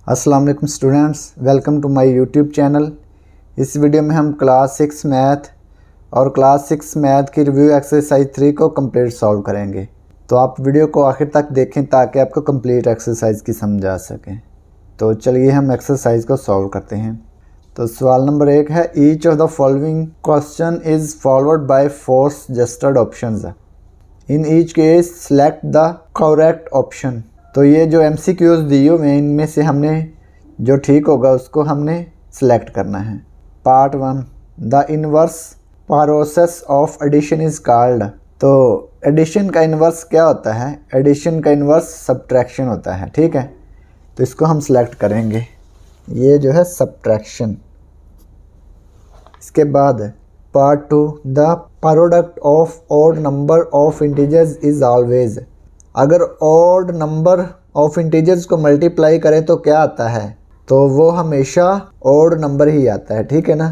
अस्सलाम वालेकुम students, welcome to my YouTube channel. इस वीडियो में हम क्लास 6 मैथ और क्लास 6 मैथ की रिव्यू एक्सरसाइज 3 को कंप्लीट सॉल्व करेंगे। तो आप वीडियो को आखिर तक देखें ताकि आपको कंप्लीट एक्सरसाइज की समझ आ सके। तो चलिए हम एक्सरसाइज को सॉल्व करते हैं। तो सवाल नंबर 1 है, each of the following question is followed by 4 suggested options. In each case select the correct option. तो ये जो MCQs दिए हुए हैं इनमें से हमने जो ठीक होगा उसको हमने सेलेक्ट करना है। Part 1, the inverse process of addition is called. तो एडिशन का इन्वर्स क्या होता है? एडिशन का इन्वर्स सब्ट्रैक्शन होता है, ठीक है। तो इसको हम सेलेक्ट करेंगे, ये जो है सब्ट्रैक्शन। इसके बाद part 2, the product of odd number of integers is always. अगर ऑड नंबर ऑफ इंटीजर्स को मल्टीप्लाई करें तो क्या आता है? तो वो हमेशा ऑड नंबर ही आता है, ठीक है ना।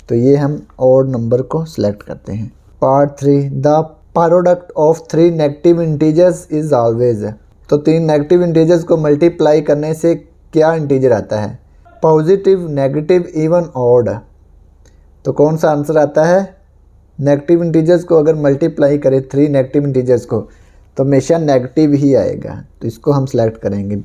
तो ये हम ऑड नंबर को सिलेक्ट करते हैं। Part 3, the product of 3 negative integers is always. तो 3 नेगेटिव इंटीजर्स को मल्टीप्लाई करने से क्या इंटीजर आता है? Positive, negative, even, odd. तो कौन सा आंसर आता है? नेगेटिव इंटीजर्स को अगर मल्टीप्लाई करें 3 नेगेटिव इंटीजर्स को तो हमेशा नेगेटिव ही आएगा। तो इसको हम सेलेक्ट करेंगे।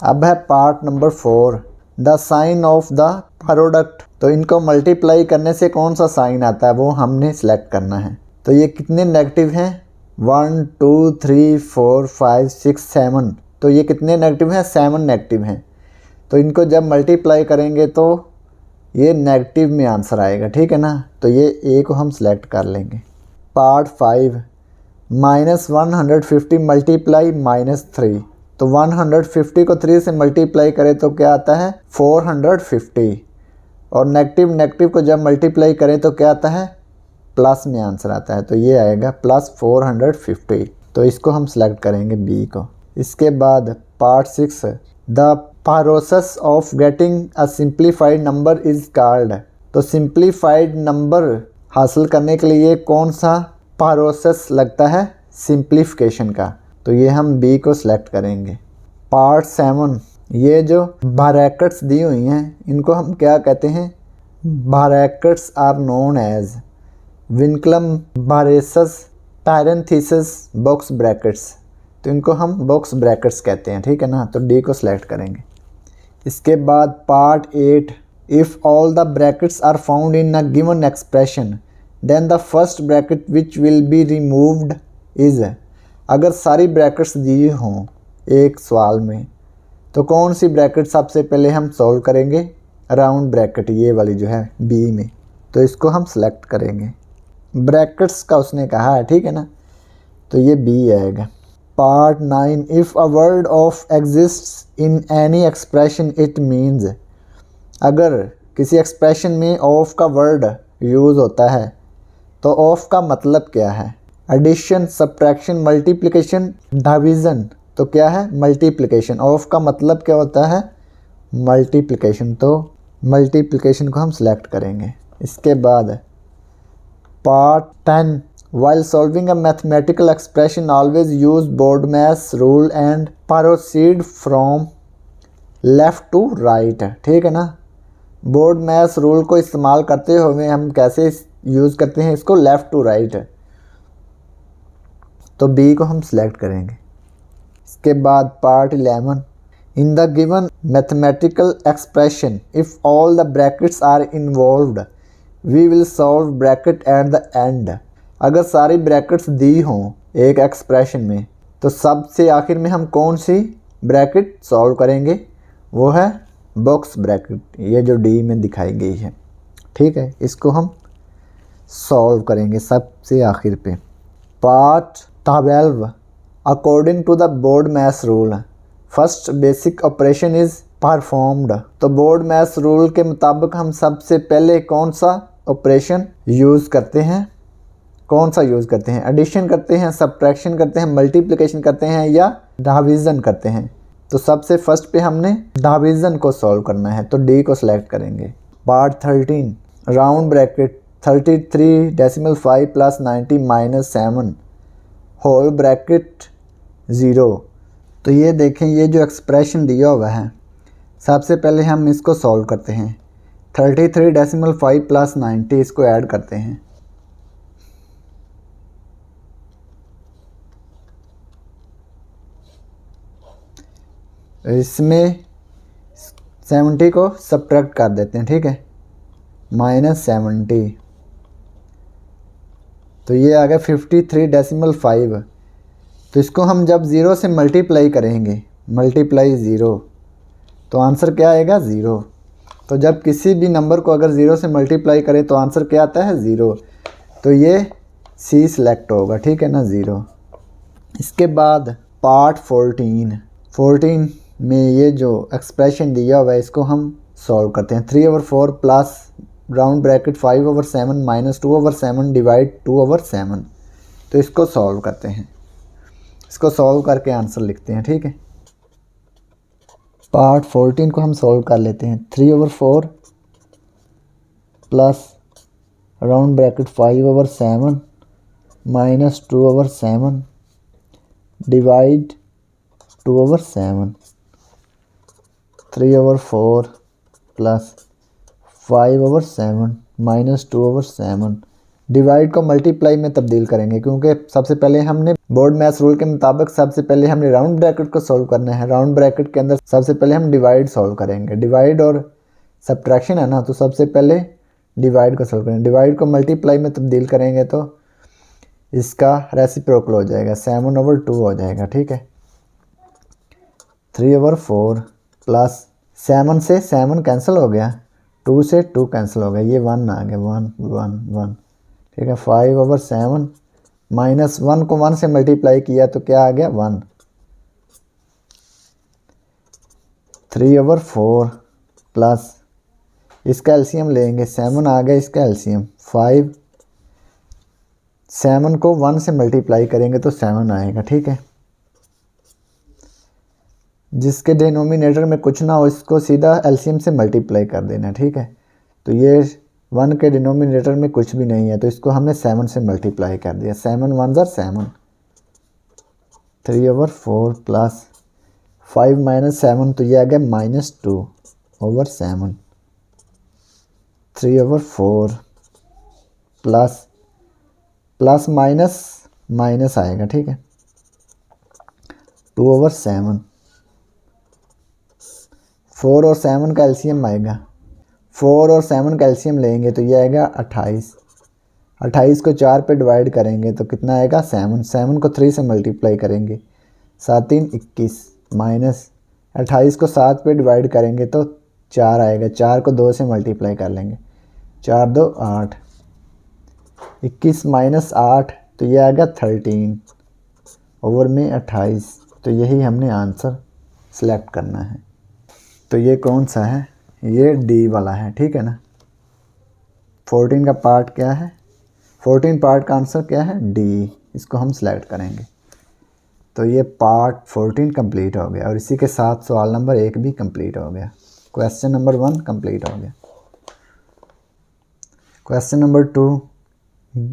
अब है part number 4, the sign of the product. तो इनको मल्टीप्लाई करने से कौन सा साइन आता है वो हमने सेलेक्ट करना है। तो ये कितने नेगेटिव हैं? 1 2 3 4 5 6 7। तो ये कितने नेगेटिव हैं? 7 नेगेटिव हैं। तो इनको जब मल्टीप्लाई करेंगे तो ये नेगेटिव में आंसर आएगा, ठीक है ना। तो ये ए को हम सेलेक्ट कर लेंगे। Part 5, -150 multiply -3। तो 150 को 3 से मल्टीप्लाई करें तो क्या आता है? 450। और नेगेटिव नेगेटिव को जब मल्टीप्लाई करें तो क्या आता है? प्लस में आंसर आता है। तो ये आएगा +450। तो इसको हम सेलेक्ट करेंगे बी को। इसके बाद part 6, the process of getting a simplified number is called. तो सिंप्लीफाइड नंबर हासिल करने के लिए कौन सा प्रोसेस लगता है? सिंप्लीफिकेशन का। तो ये हम बी को सिलेक्ट करेंगे। पार्ट 7, ये जो ब्रैकेट्स दी हुई हैं इनको हम क्या कहते हैं? Brackets are known as vinculum braces, parenthesis, box brackets. तो इनको हम बॉक्स ब्रैकेट्स कहते हैं, ठीक है ना। तो डी को सिलेक्ट करेंगे। इसके बाद part 8, if all the brackets are found in a given expression then the first bracket which will be removed is. अगर सारी ब्रैकेट्स दी हों एक सवाल में तो कौन सी ब्रैकेट सबसे पहले हम सॉल्व करेंगे? राउंड ब्रैकेट, ये वाली जो है बी में। तो इसको हम सेलेक्ट करेंगे। ब्रैकेट्स का उसने कहा है, ठीक है ना। तो ये बी आएगा। Part 9, if a word of exists in any expression it means. अगर किसी एक्सप्रेशन में ऑफ का वर्ड यूज़ होता है तो ऑफ का मतलब क्या है? Addition, subtraction, multiplication, division. तो क्या है? मल्टीप्लिकेशन। ऑफ का मतलब क्या होता है? मल्टीप्लिकेशन। तो मल्टीप्लिकेशन को हम सेलेक्ट करेंगे। इसके बाद part 10, while solving a mathematical expression always use BODMAS rule and proceed from left to right, ठीक है ना। बोर्डमैस रूल को इस्तेमाल करते हुए हम कैसे यूज़ करते हैं इसको? Left to right. तो बी को हम सेलेक्ट करेंगे। इसके बाद part 11, in the given mathematical expression if all the brackets are involved we will solve bracket at the end. अगर सारी ब्रैकेट्स दी हों एक एक्सप्रेशन में तो सबसे आखिर में हम कौन सी ब्रैकेट सॉल्व करेंगे? वो है बॉक्स ब्रैकेट, ये जो डी में दिखाई गई है, ठीक है। इसको हम सॉल्व करेंगे सबसे आखिर पे। Part 12, according to the BODMAS rule first basic operation is performed. तो बोर्डमैस रूल के मुताबिक हम सबसे पहले कौन सा ऑपरेशन यूज़ करते हैं? कौन सा यूज़ करते हैं? एडिशन करते हैं, सब्ट्रैक्शन करते हैं, मल्टीप्लिकेशन करते हैं या डिवीज़न करते हैं? तो सबसे फर्स्ट पे हमने डिवीज़न को सॉल्व करना है। तो डी को सिलेक्ट करेंगे। Part 13, round bracket 33.5 + 90 - 7 whole bracket 0। तो ये देखें, ये जो एक्सप्रेशन दिया हुआ है सबसे पहले हम इसको सॉल्व करते हैं। 33.5 प्लस 90 इसको ऐड करते हैं। इसमें 70 को सब्ट्रैक्ट कर देते हैं, ठीक है, -70, तो ये आ गया 53.5। तो इसको हम जब 0 से मल्टीप्लाई करेंगे, मल्टीप्लाई 0, तो आंसर क्या आएगा 0। तो जब किसी भी नंबर को अगर 0 से मल्टीप्लाई करें तो आंसर क्या आता है 0। तो ये सी सिलेक्ट होगा, ठीक है ना, 0। इसके बाद पार्ट 14 में ये जो एक्सप्रेशन दिया हुआ है इसको हम सॉल्व करते हैं। 3/4 plus round bracket 5/7 minus 2/7 divide 2/7। तो इसको सॉल्व करते हैं, इसको सॉल्व करके आंसर लिखते हैं, ठीक है। पार्ट 14 को हम सॉल्व कर लेते हैं। 3/4 plus round bracket 5/7 minus 2/7 divide 2/7। 3/4 plus 5/7 minus 2/7 divide को मल्टीप्लाई में तब्दील करेंगे, क्योंकि सबसे पहले हमने बोर्ड मैथ्स रूल के मुताबिक सबसे पहले हमने राउंड ब्रैकेट को सॉल्व करना है। राउंड ब्रैकेट के अंदर सबसे पहले हम डिवाइड सॉल्व करेंगे। डिवाइड और सब्ट्रैक्शन है ना, तो सबसे पहले डिवाइड को सॉल्व करेंगे। डिवाइड को मल्टीप्लाई में तब्दील करेंगे तो इसका रेसिप्रोकल हो जाएगा, 7/2 हो जाएगा, ठीक है। 3/4 प्लस 7 से 7 कैंसिल हो गया, 2 से 2 कैंसिल हो गया, ये 1 आ गया, 1 1 1, ठीक है। 5/7 माइनस 1 को 1 से मल्टीप्लाई किया तो क्या आ गया 1। 3/4 प्लस इसका एलसीएम लेंगे, 7 आ गया इसका एलसीएम 5। 7 को 1 से मल्टीप्लाई करेंगे तो 7 आएगा, ठीक है। जिसके डिनोमिनेटर में कुछ ना हो इसको सीधा एलसीएम से मल्टीप्लाई कर देना, ठीक है। तो ये 1 के डिनोमिनेटर में कुछ भी नहीं है तो इसको हमने 7 से मल्टीप्लाई कर दिया। 7 1 ज़ा 7। 3/4 प्लस 5 माइनस 7 तो ये आ गया -2/7। 3/4 प्लस प्लस माइनस माइनस आएगा, ठीक है, 2/7। 4 और 7 का एलसीएम आएगा, 4 और 7 का एलसीएम लेंगे तो ये आएगा 28। 28 को 4 पे डिवाइड करेंगे तो कितना आएगा 7। 7 को 3 से मल्टीप्लाई करेंगे, 7 3 21 माइनस 28 को 7 पे डिवाइड करेंगे तो 4 आएगा। 4 को 2 से मल्टीप्लाई कर लेंगे, 4 2 8, 21 माइनस 8 तो ये आएगा 13 ओवर में 28। तो यही हमने आंसर सेलेक्ट करना है। तो ये कौन सा है, ये डी वाला है, ठीक है ना। 14 का पार्ट क्या है, 14 पार्ट का आंसर क्या है डी, इसको हम सेलेक्ट करेंगे। तो ये पार्ट 14 कंप्लीट हो गया और इसी के साथ सवाल नंबर 1 भी कंप्लीट हो गया। क्वेश्चन नंबर 1 कंप्लीट हो गया। Question number 2,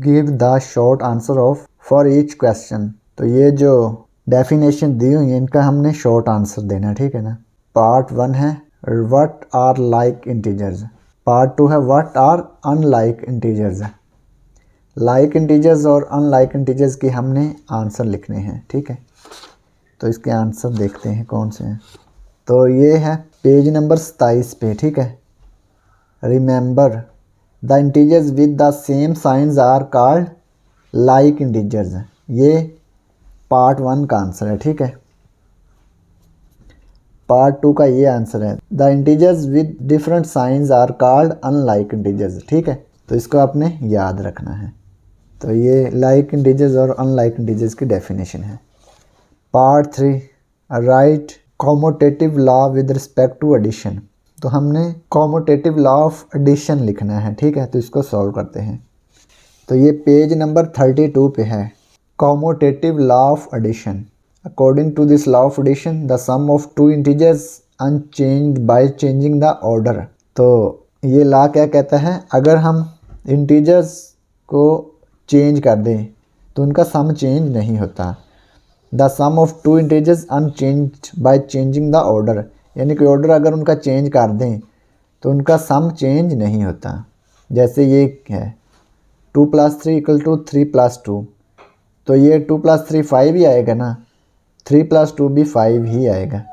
give the short answer of for each question. तो ये जो डेफिनेशन दी हुई है इनका हमने शॉर्ट आंसर देना, ठीक है ना। पार्ट 1 है what are like integers, part 2 है what are unlike integers. Like integers और अनलाइक इंटीजर्स की हमने आंसर लिखने हैं, ठीक है। तो इसके आंसर देखते हैं कौन से हैं। तो ये है पेज नंबर 27 पे, ठीक है। Remember the integers with the same signs are called like integers. ये पार्ट 1 का आंसर है, ठीक है। पार्ट 2 का ये आंसर है the integers with different signs are called unlike integers, ठीक है। तो इसको आपने याद रखना है। तो ये लाइक इंटीजर्स और अनलाइक इंटीजर्स की डेफिनेशन है। Part 3, right commutative law with respect to addition. तो हमने कॉमोटेटिव लॉ ऑफ एडिशन लिखना है, ठीक है। तो इसको सॉल्व करते हैं। तो ये पेज नंबर 32 पे है, commutative law of addition. According to this law of addition, the sum of two integers unchanged by changing the order। तो ये लॉ क्या कहता है, अगर हम इंटीजर्स को चेंज कर दें तो उनका सम चेंज नहीं होता। The sum of two integers unchanged by changing the order. यानी कि ऑर्डर अगर उनका चेंज कर दें तो उनका सम चेंज नहीं होता। जैसे ये है 2 + 3 = 3 + 2, तो ये 2 + 3 5 ही आएगा ना, 3 + 2 भी 5 ही आएगा।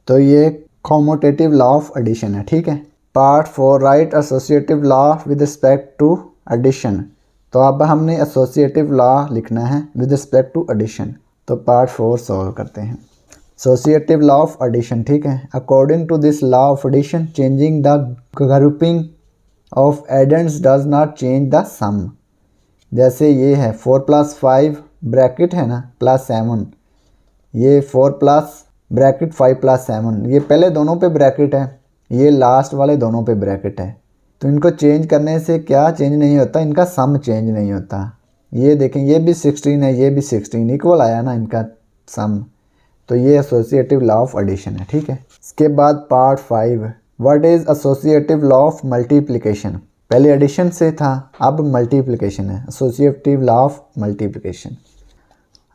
तो ये कॉम्यूटेटिव लॉ ऑफ एडिशन है, ठीक है। Part 4 right associative law with respect to addition. तो अब हमने एसोसिएटिव लॉ लिखना है विद रिस्पेक्ट टू एडिशन। तो पार्ट 4 सॉल्व करते हैं। एसोसिएटिव लॉ ऑफ एडिशन, ठीक है। According to this law of addition changing the grouping of addends does not change the sum. जैसे ये है 4 + 5 ब्रैकेट है ना +7, ये 4 प्लस ब्रैकेट 5 + 7, ये पहले दोनों पे ब्रैकेट है, ये लास्ट वाले दोनों पे ब्रैकेट है। तो इनको चेंज करने से क्या चेंज नहीं होता, इनका सम चेंज नहीं होता। ये देखें ये भी 16 है, ये भी 16, इक्वल आया ना इनका सम। तो ये एसोसिएटिव लॉ ऑफ एडिशन है, ठीक है। इसके बाद part 5 what is associative law of multiplication. पहले एडिशन से था, अब मल्टीप्लिकेशन है। Associative law of multiplication.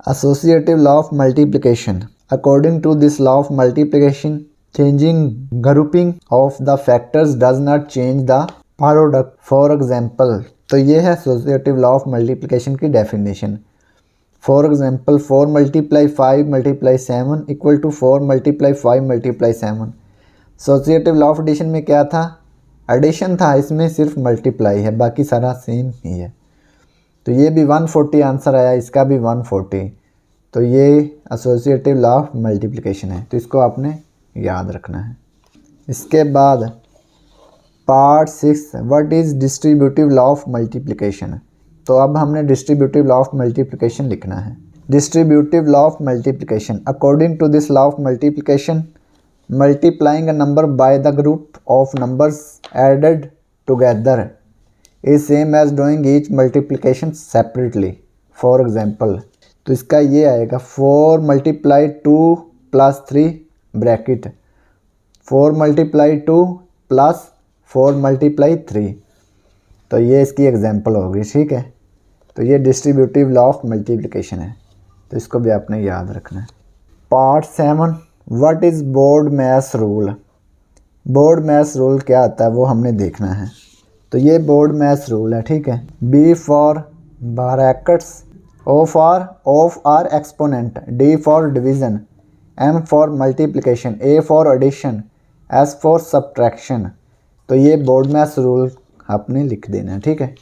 Associative law of multiplication according to this law of multiplication changing grouping of the factors does not change the product. For example, तो ये है associative law of multiplication की definition. For example 4 × 5 × 7 = 4 × 5 × 7। Associative law of addition में क्या था, addition था, इसमें सिर्फ मल्टीप्लाई है, बाकी सारा सेम ही है। तो ये भी 140 आंसर आया, इसका भी 140। तो ये एसोसिएटिव लॉ ऑफ मल्टीप्लिकेशन है, तो इसको आपने याद रखना है। इसके बाद part 6 what is distributive law of multiplication. तो अब हमने डिस्ट्रीब्यूटिव लॉ ऑफ मल्टीप्लिकेशन लिखना है। Distributive law of multiplication according to this law of multiplication multiplying a number by the group of numbers added together is same as doing each multiplication separately. For example, तो इसका ये आएगा 4 × 2 + 3 bracket 4 × 2 + 4 × 3। तो ये इसकी example होगी, ठीक है। तो ये डिस्ट्रीब्यूटिव लॉ ऑफ मल्टीप्लिकेशन है, तो इसको भी आपने याद रखना है। Part 7 what is BODMAS rule. BODMAS rule क्या आता है वो हमने देखना है। तो ये बोर्ड मैस रूल है, ठीक है। B for brackets, O for of or exponent, D for division, M for multiplication, A for addition, S for subtraction. तो ये बोर्ड मैस रूल आपने लिख देना है, ठीक है।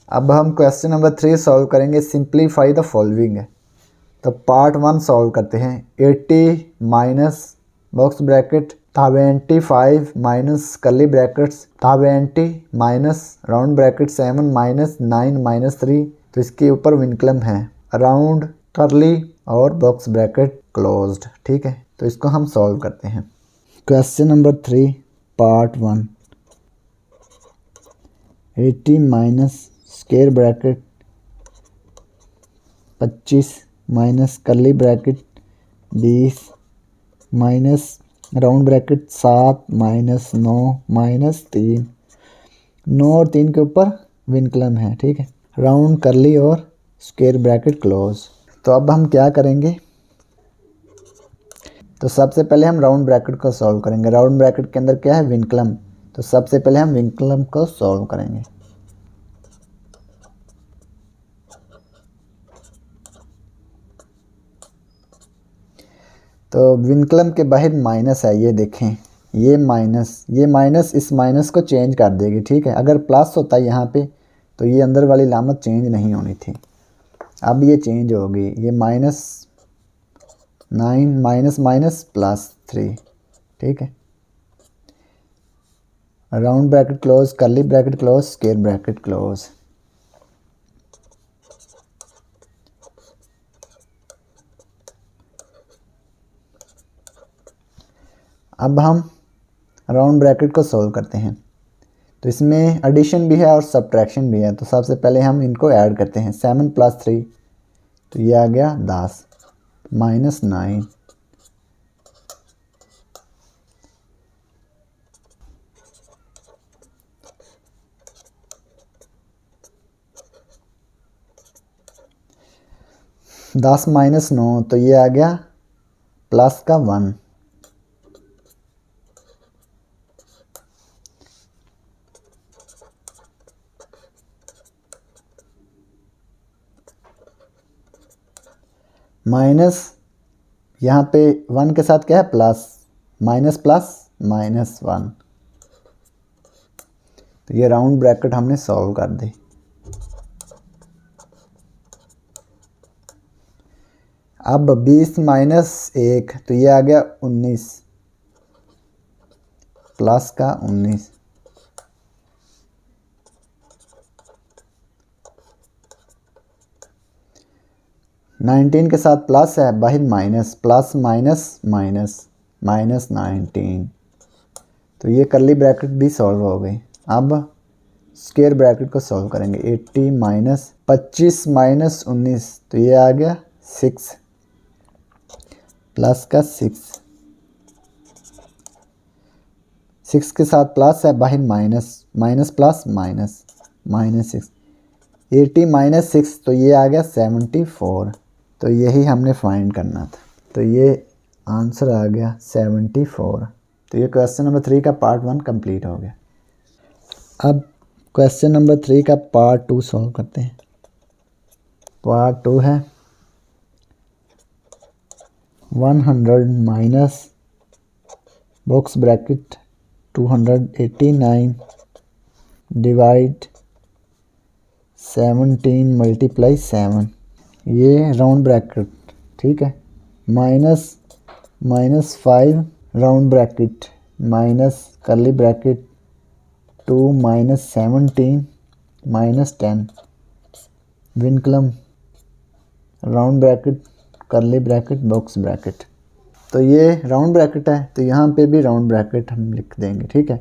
अब हम क्वेश्चन नंबर 3 सॉल्व करेंगे। सिंप्लीफाई द फॉलोइंग है। तो पार्ट 1 सॉल्व करते हैं। 80 minus box bracket 75 minus curly brackets 70 minus round bracket 7 minus 9 minus 3। तो इसके ऊपर विनक्लम है राउंड कर्ली और बॉक्स ब्रैकेट क्लोज्ड, ठीक है। तो इसको हम सॉल्व करते हैं। Question number 3 part 1 80 minus square bracket 25 minus curly bracket 20 minus round bracket 7 minus 9 minus 3। 9 और 3 के ऊपर विनक्लम है, ठीक है। राउंड कर्ली और स्क्वायर ब्रैकेट क्लोज। तो अब हम क्या करेंगे, तो सबसे पहले हम राउंड ब्रैकेट को सॉल्व करेंगे। राउंड ब्रैकेट के अंदर क्या है, विनक्लम। तो सबसे पहले हम विनक्लम को सॉल्व करेंगे। तो विनक्लम के बाहर माइनस है, ये देखें, ये माइनस इस माइनस को चेंज कर देगी, ठीक है। अगर प्लस होता है यहाँ पे तो ये अंदर वाली लामत चेंज नहीं होनी थी, अब ये चेंज हो गई। ये -9 माइनस माइनस +3, ठीक है। Round bracket close, curly bracket close, square bracket close. अब हम राउंड ब्रैकेट को सॉल्व करते हैं। तो इसमें एडिशन भी है और सब्ट्रैक्शन भी है। तो सबसे पहले हम इनको ऐड करते हैं। 7 + 3, तो ये आ गया 10 माइनस 9 10 माइनस 9, तो ये आ गया +1। माइनस यहाँ पे 1 के साथ क्या है प्लस, माइनस प्लस माइनस 1। तो ये राउंड ब्रैकेट हमने सॉल्व कर दी। अब 20 माइनस 1 तो ये आ गया 19 प्लस का 19। नाइनटीन के साथ प्लस है, बाहर minus, plus minus minus, minus 19। तो ये कर्ली ब्रैकेट भी सॉल्व हो गई। अब स्क्वायर ब्रैकेट को सॉल्व करेंगे। 80 माइनस 25 माइनस 19 तो ये आ गया 6 प्लस का 6 के साथ प्लस है, बाहर minus, minus plus minus, minus 6। 80 minus 6 तो ये आ गया 74। तो यही हमने फाइंड करना था। तो ये आंसर आ गया 74। तो ये क्वेश्चन नंबर 3 का पार्ट 1 कंप्लीट हो गया। अब क्वेश्चन नंबर 3 का पार्ट 2 सॉल्व करते हैं। पार्ट 2 है 100 minus box bracket 289 divide 17 multiply 7। ये राउंड ब्रैकेट, ठीक है। Minus 5 round bracket minus curly bracket 2 minus 17 minus 10 vinculum round bracket curly bracket box bracket. तो ये राउंड ब्रैकेट है, तो यहाँ पे भी राउंड ब्रैकेट हम लिख देंगे, ठीक है।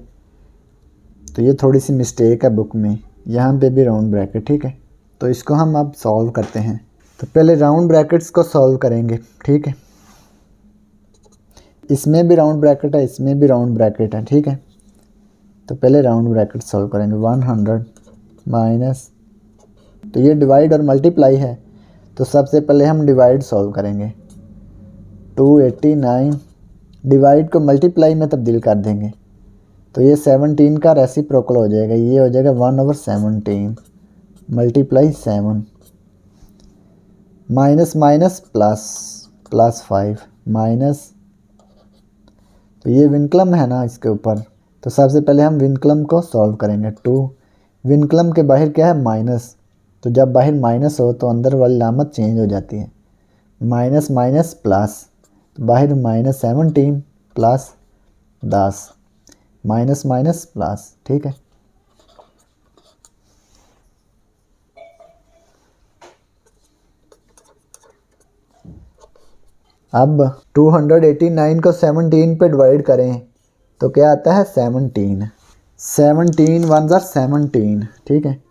तो ये थोड़ी सी मिस्टेक है बुक में, यहाँ पे भी राउंड ब्रैकेट, ठीक है। तो इसको हम अब सॉल्व करते हैं। तो पहले राउंड ब्रैकेट्स को सॉल्व करेंगे, ठीक है। इसमें भी राउंड ब्रैकेट है, इसमें भी राउंड ब्रैकेट है, ठीक है। तो पहले राउंड ब्रैकेट सॉल्व करेंगे। 100 माइनस, तो ये डिवाइड और मल्टीप्लाई है, तो सबसे पहले हम डिवाइड सॉल्व करेंगे। 289 डिवाइड को मल्टीप्लाई में तब्दील कर देंगे, तो ये 17 का रेसिप्रोकल हो जाएगा, ये हो जाएगा 1/17 multiply 7 minus minus plus, plus 5 minus, तो ये विनक्लम है ना इसके ऊपर, तो सबसे पहले हम विनक्लम को सॉल्व करेंगे। 2 विनक्लम के बाहर क्या है माइनस, तो जब बाहर माइनस हो तो अंदर वाली लामत चेंज हो जाती है। माइनस माइनस प्लस, तो बाहर minus 17 plus 10 minus minus plus, ठीक है। अब 289 को 17 पे डिवाइड करें तो क्या आता है 17 1 ज़र 17, ठीक है।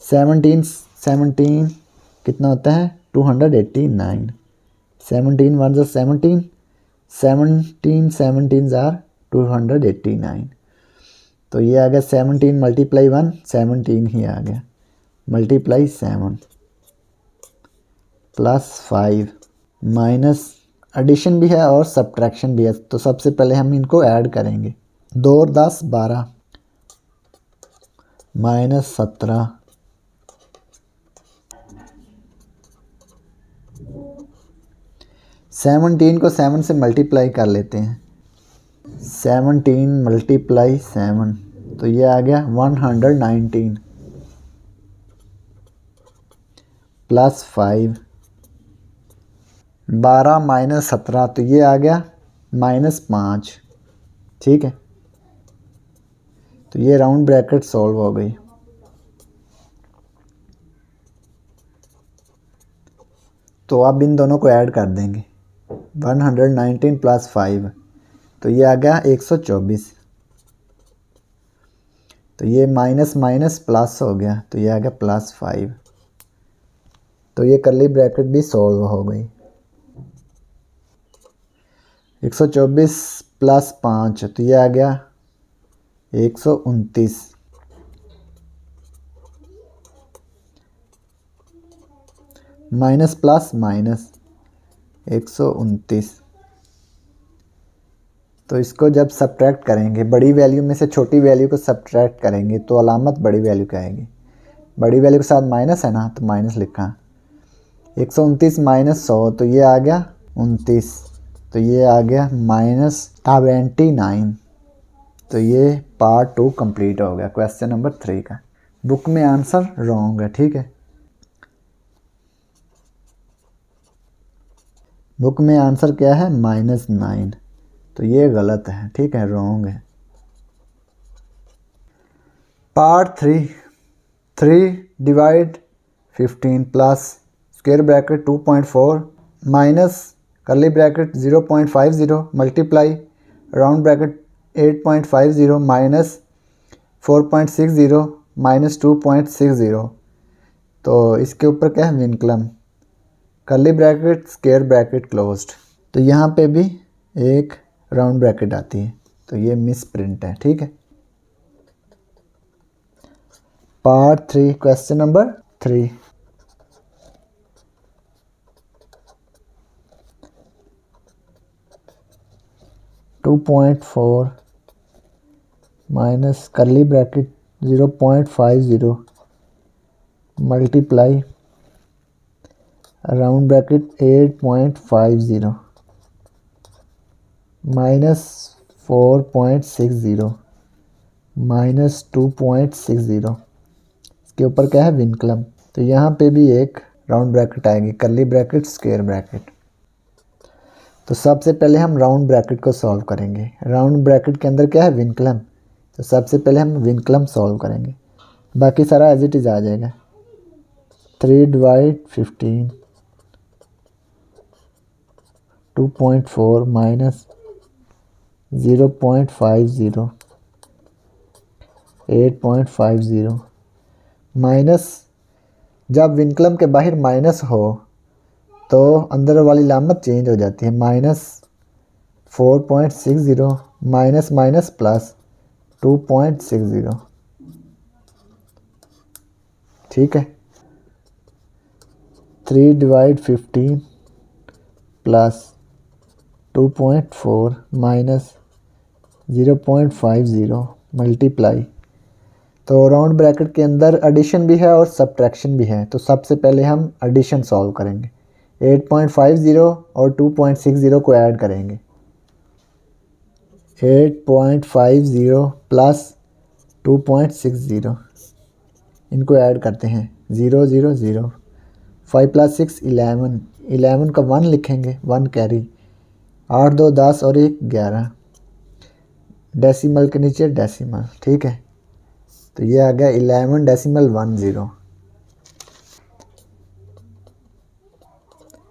17 कितना होता है 289। 17 1 ज़र 17 ज़र 289। तो ये आ गया 17 मल्टीप्लाई 1 17 ही आ गया, मल्टीप्लाई 7 प्लस 5 माइनस एडिशन भी है और सब्ट्रैक्शन भी है। तो सबसे पहले हम इनको ऐड करेंगे। 2 और 10 12 माइनस 17 17 को 7 से मल्टीप्लाई कर लेते हैं। 17 मल्टीप्लाई 7 तो ये आ गया 119 प्लस 5 12 माइनस 17 तो ये आ गया -5, ठीक है। तो ये राउंड ब्रैकेट सॉल्व हो गई। तो अब इन दोनों को ऐड कर देंगे। 119 प्लस 5 तो ये आ गया 124। तो ये माइनस माइनस प्लस हो गया, तो ये आ गया प्लस 5। तो ये कर्ली ब्रैकेट भी सॉल्व हो गई। 124 प्लस 5 तो ये आ गया 129। Minus plus minus 129। तो इसको जब सब्ट्रैक्ट करेंगे, बड़ी वैल्यू में से छोटी वैल्यू को सब्ट्रैक्ट करेंगे तो अलामत बड़ी वैल्यू की आएगी। बड़ी वैल्यू के साथ माइनस है ना, तो माइनस लिखा। 129 माइनस 100 तो ये आ गया 29, तो ये आ गया -79। तो ये पार्ट 2 कंप्लीट हो गया क्वेश्चन नंबर 3 का। बुक में आंसर रॉन्ग है, ठीक है। बुक में आंसर क्या है -9, तो ये गलत है, ठीक है, रॉन्ग है। Part 3, 3 divide 15 plus square bracket 2.4 minus curly bracket 0.50 multiply round bracket 8.50 minus 4.60 minus 2.60। तो इसके ऊपर क्या है vinculum, curly bracket square bracket closed. तो यहाँ पे भी एक राउंड ब्रैकेट आती है, तो ये मिस प्रिंट है, ठीक है। Part 3 question number 3। (2.4) minus curly bracket 0.50 multiply round bracket 8.50 minus 4.60 minus 2.60। इसके ऊपर क्या है विनक्लम, तो यहाँ पे भी एक राउंड ब्रैकेट आएगी, कर्ली ब्रैकेट स्क्वायर ब्रैकेट। तो सबसे पहले हम राउंड ब्रैकेट को सॉल्व करेंगे। राउंड ब्रैकेट के अंदर क्या है विनक्लम, तो सबसे पहले हम विनक्लम सॉल्व करेंगे, बाकी सारा एज इट इज आ जाएगा। 3 डिवाइड 15 2.4 माइनस 0.50 8.50 माइनस, जब विनक्लम के बाहर माइनस हो तो अंदर वाली लामत चेंज हो जाती है, माइनस 4.60 माइनस माइनस प्लस 2.60, ठीक है। 3 डिवाइड 15 प्लस 2.4 माइनस 0.50 मल्टीप्लाई, तो राउंड ब्रैकेट के अंदर एडिशन भी है और सब्ट्रैक्शन भी है। तो सबसे पहले हम एडिशन सॉल्व करेंगे, 8.50 और 2.60 को ऐड करेंगे। 8.50 प्लस 2.60 इनको ऐड करते हैं, 0 0 0, 5 प्लस 6 11, 11 का 1 लिखेंगे, 1 कैरी, 8 2 10 और 1 11, डेसिमल के नीचे डेसिमल, ठीक है। तो ये आ गया 11.10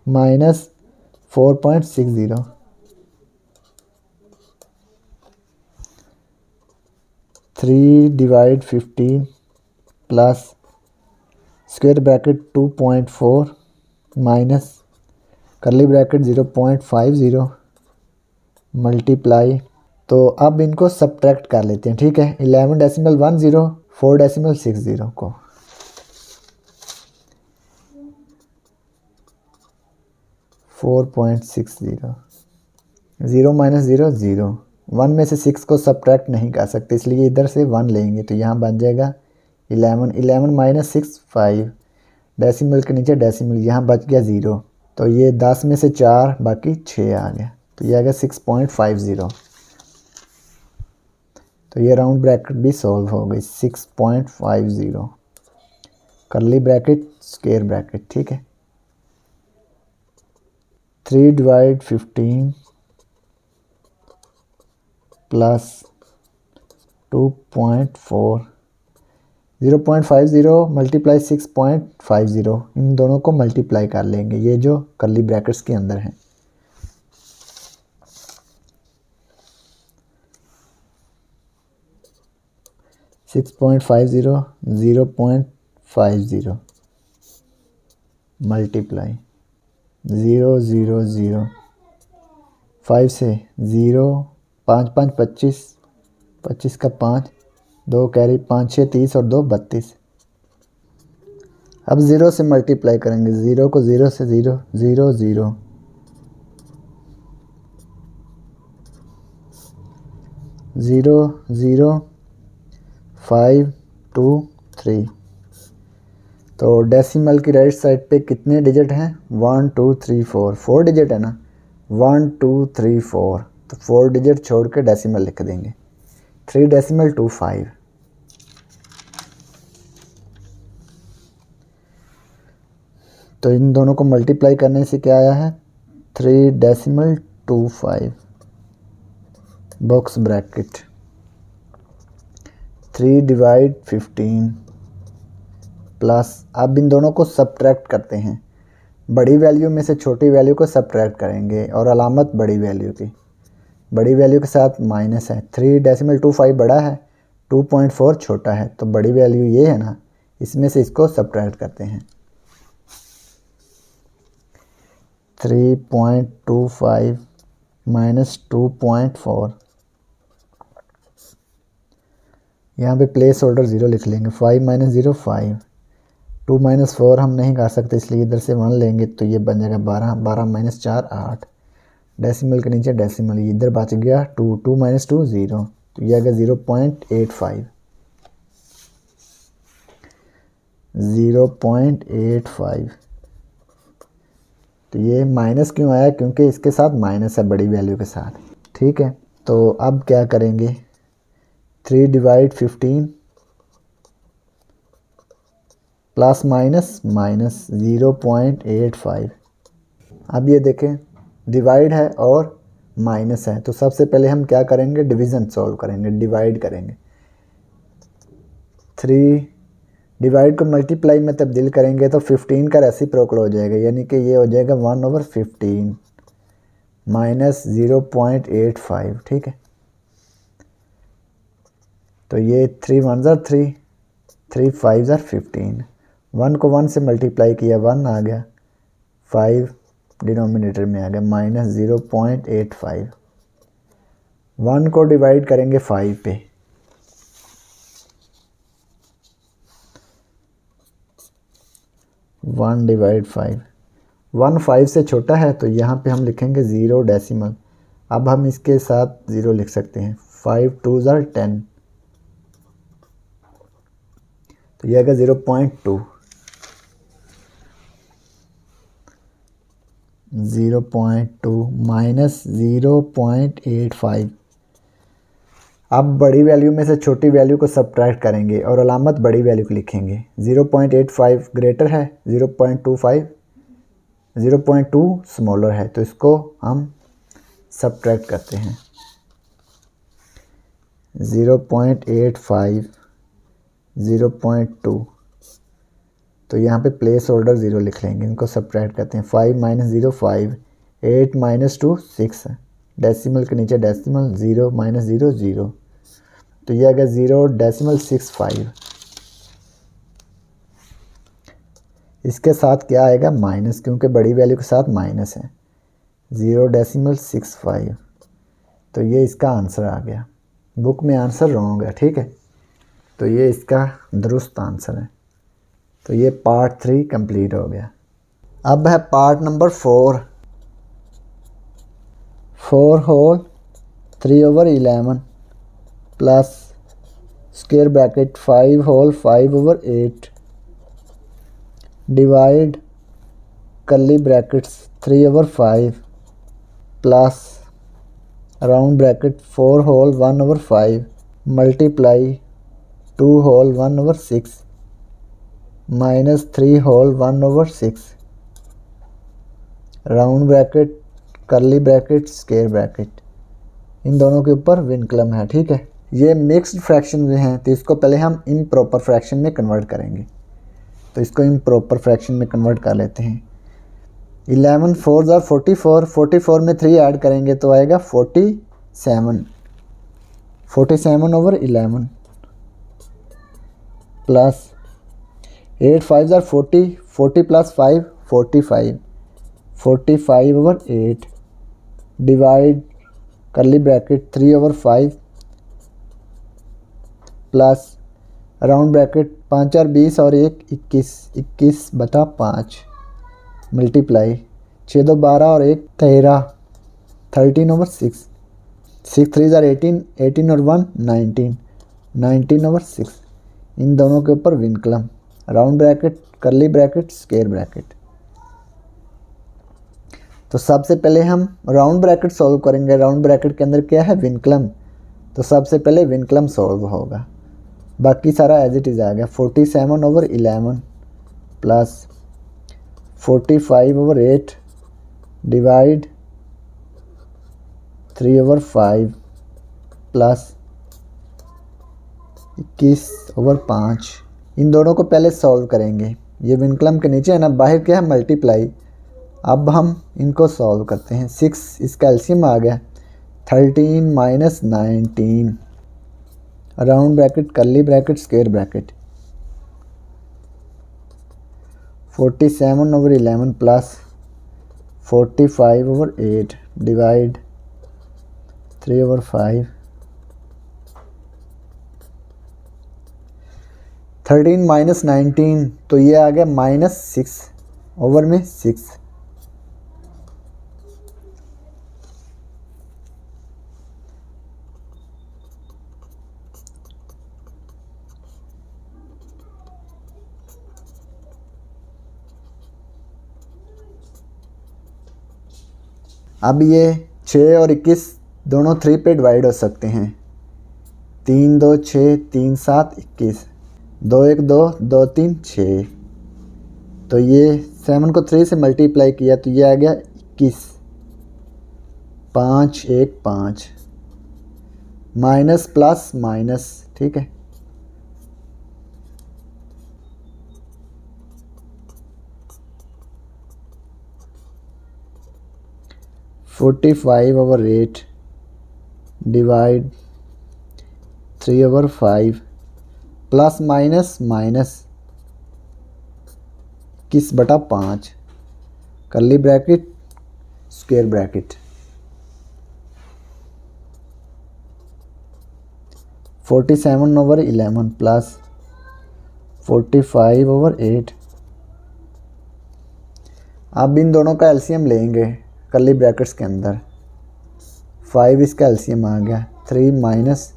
minus 4.60, 3 divide 15 plus square bracket 2.4 minus curly bracket 0.50 multiply. तो अब इनको सब्ट्रैक्ट कर लेते हैं, ठीक है। 11.10 4.60 को, (4.60) 0 माइनस 0 0, 1 में से 6 को सब्ट्रैक्ट नहीं कर सकते, इसलिए इधर से 1 लेंगे, तो यहाँ बन जाएगा 11, 11 माइनस 6 5, डेसिमल के नीचे डेसिमल, यहाँ बच गया 0, तो ये 10 में से 4 बाकी 6 आ गया, तो ये आ गया 6.50। तो ये राउंड ब्रैकेट भी सॉल्व हो गई, 6.50 कर्ली ब्रैकेट स्क्वायर ब्रैकेट, ठीक है। 3 डिवाइड 15 प्लस 2.4 0.50 मल्टीप्लाई 6.50, इन दोनों को मल्टीप्लाई कर लेंगे, ये जो कर्ली ब्रैकेट्स के अंदर हैं। (6.50 0.50 मल्टीप्लाई 0 0 0, 5 से 0, 5 5 25, 25 का 5, 2 कैरी, 5 6 30 और 2 32। अब 0 से मल्टीप्लाई करेंगे, 0 को 0 से 0 0 0, 0 0 5 2 3, तो डेसिमल की राइट साइड पे कितने डिजिट हैं? 1 2 3 4, 4 डिजिट है ना, 1 2 3 4, तो 4 डिजिट छोड़ के डेसिमल लिख देंगे। 3 डेसिमल 2 5, तो इन दोनों को मल्टीप्लाई करने से क्या आया है? 3 decimal 2 5 box bracket 3 divide 15 plus, अब इन दोनों को सब्ट्रैक्ट करते हैं। बड़ी वैल्यू में से छोटी वैल्यू को सब्ट्रैक्ट करेंगे और अलामत बड़ी वैल्यू की, बड़ी वैल्यू के साथ माइनस है। 3 डेसिमल 2 5 बड़ा है, 2.4 छोटा है, तो बड़ी वैल्यू ये है ना, इसमें से इसको सब्ट्रैक्ट करते हैं। 3.25 माइनस 2.4, यहाँ पे प्लेस होल्डर 0 लिख लेंगे। 5 माइनस 0 5, 2 माइनस 4 हम नहीं कर सकते, इसलिए इधर से 1 लेंगे तो ये बन जाएगा 12, 12 माइनस 4 8, डेसिमल के नीचे डेसिमल, इधर बच गया 2, 2 माइनस 2 0, तो ये आ गया 0.85, 0.85। तो ये माइनस क्यों आया? क्योंकि इसके साथ माइनस है बड़ी वैल्यू के साथ, ठीक है। तो अब क्या करेंगे? 3 डिवाइड 15 प्लस माइनस माइनस 0.85। अब ये देखें डिवाइड है और माइनस है, तो सबसे पहले हम क्या करेंगे? डिवीज़न सॉल्व करेंगे, डिवाइड करेंगे। 3 डिवाइड को मल्टीप्लाई में तब्दील करेंगे तो 15 का रेसिप्रोकल हो जाएगा, यानी कि ये हो जाएगा 1/15 माइनस 0.85, ठीक है। तो ये 3 1 ज़र 3, 3 5 ज़र 15, 1 को 1 से मल्टीप्लाई किया 1 आ गया, 5 डिनोमिनेटर में आ गया, माइनस 0.85। 1 को डिवाइड करेंगे 5 पे, 1 डिवाइड 5, 1 5 से छोटा है तो यहाँ पे हम लिखेंगे 0 डेसिमल। अब हम इसके साथ 0 लिख सकते हैं। 5 2 ज़र 10, तो यह आएगा 0.2, 0.2 माइनस 0.85। अब बड़ी वैल्यू में से छोटी वैल्यू को सब्ट्रैक्ट करेंगे और अलामत बड़ी वैल्यू को लिखेंगे। 0.85 ग्रेटर है 0.25, 0.2 स्मॉलर है, तो इसको हम सब्ट्रैक्ट करते हैं। 0.85 0.2, तो यहाँ पे प्लेस होल्डर 0 लिख लेंगे, इनको सब्ट्रैक्ट करते हैं। 5 माइनस 0 5, 8 माइनस 2 6, डेसिमल के नीचे डेसिमल, 0 माइनस 0 0, तो ये आ गया 0.65। इसके साथ क्या आएगा? माइनस, क्योंकि बड़ी वैल्यू के साथ माइनस है, 0.65। तो ये इसका आंसर आ गया। बुक में आंसर रॉन्ग है, ठीक है, तो ये इसका दुरुस्त आंसर है। तो ये पार्ट 3 कंप्लीट हो गया। अब है part number 4। 4 whole 3/11 plus square bracket 5 whole 5/8 divide curly brackets 3/5 plus round bracket 4 whole 1/5 multiply 2 whole 1/6 minus 3 whole 1/6 round bracket curly bracket square bracket, इन दोनों के ऊपर विनक्लम है, ठीक है। ये मिक्स्ड फ्रैक्शन में हैं, तो इसको पहले हम इम्प्रॉपर फ्रैक्शन में कन्वर्ट करेंगे। तो इसको इम्प्रॉपर फ्रैक्शन में कन्वर्ट कर लेते हैं। 11 4 ज़र 44, 44 में 3 ऐड करेंगे तो आएगा 47, 47/11 प्लस 8 5 ज़र 40, 40 plus 5 45, 45/8 divide curly bracket 3/5 plus round bracket 5 4 20 और 1 21, 21/5 मल्टीप्लाई 6 2 12 और 1 13, 13/6, 6 3 ज़र 18, 18 और 1 19, 19/6, इन दोनों के ऊपर vinculum. Round bracket, curly bracket, square bracket. तो सबसे पहले हम राउंड ब्रैकेट सॉल्व करेंगे। राउंड ब्रैकेट के अंदर क्या है, विनक्लम, तो सबसे पहले विनक्लम सॉल्व होगा, बाकी सारा एज इट इज़ आ गया। 47/11 प्लस 45/8 डिवाइड 3/5 प्लस 21/5। इन दोनों को पहले सॉल्व करेंगे। ये विनक्लम के नीचे है ना, बाहर क्या है, मल्टीप्लाई। अब हम इनको सॉल्व करते हैं। 6 इसका एलसीएम आ गया, 13 - 19 round bracket, curly bracket, square bracket. 47/11 plus 45/8 divide 3/5। 13 - 19 तो ये आ गया -6 ओवर में 6। अब ये 6 और 21 दोनों 3 पे डिवाइड हो सकते हैं। 3 2 6, 3 7 21, 2 1 2, 2 3 6। तो ये 7 को 3 से मल्टीप्लाई किया तो ये आ गया 21, 5 1 5, माइनस प्लस माइनस, ठीक है। (45/8 divide 3/5 plus minus minus 21/5 curly bracket, square bracket. 47/11 plus 45/8। अब इन दोनों का एलसीएम लेंगे कर्ली ब्रैकेट्स के अंदर। 5 इसका एलसीएम आ गया, 3 - 21।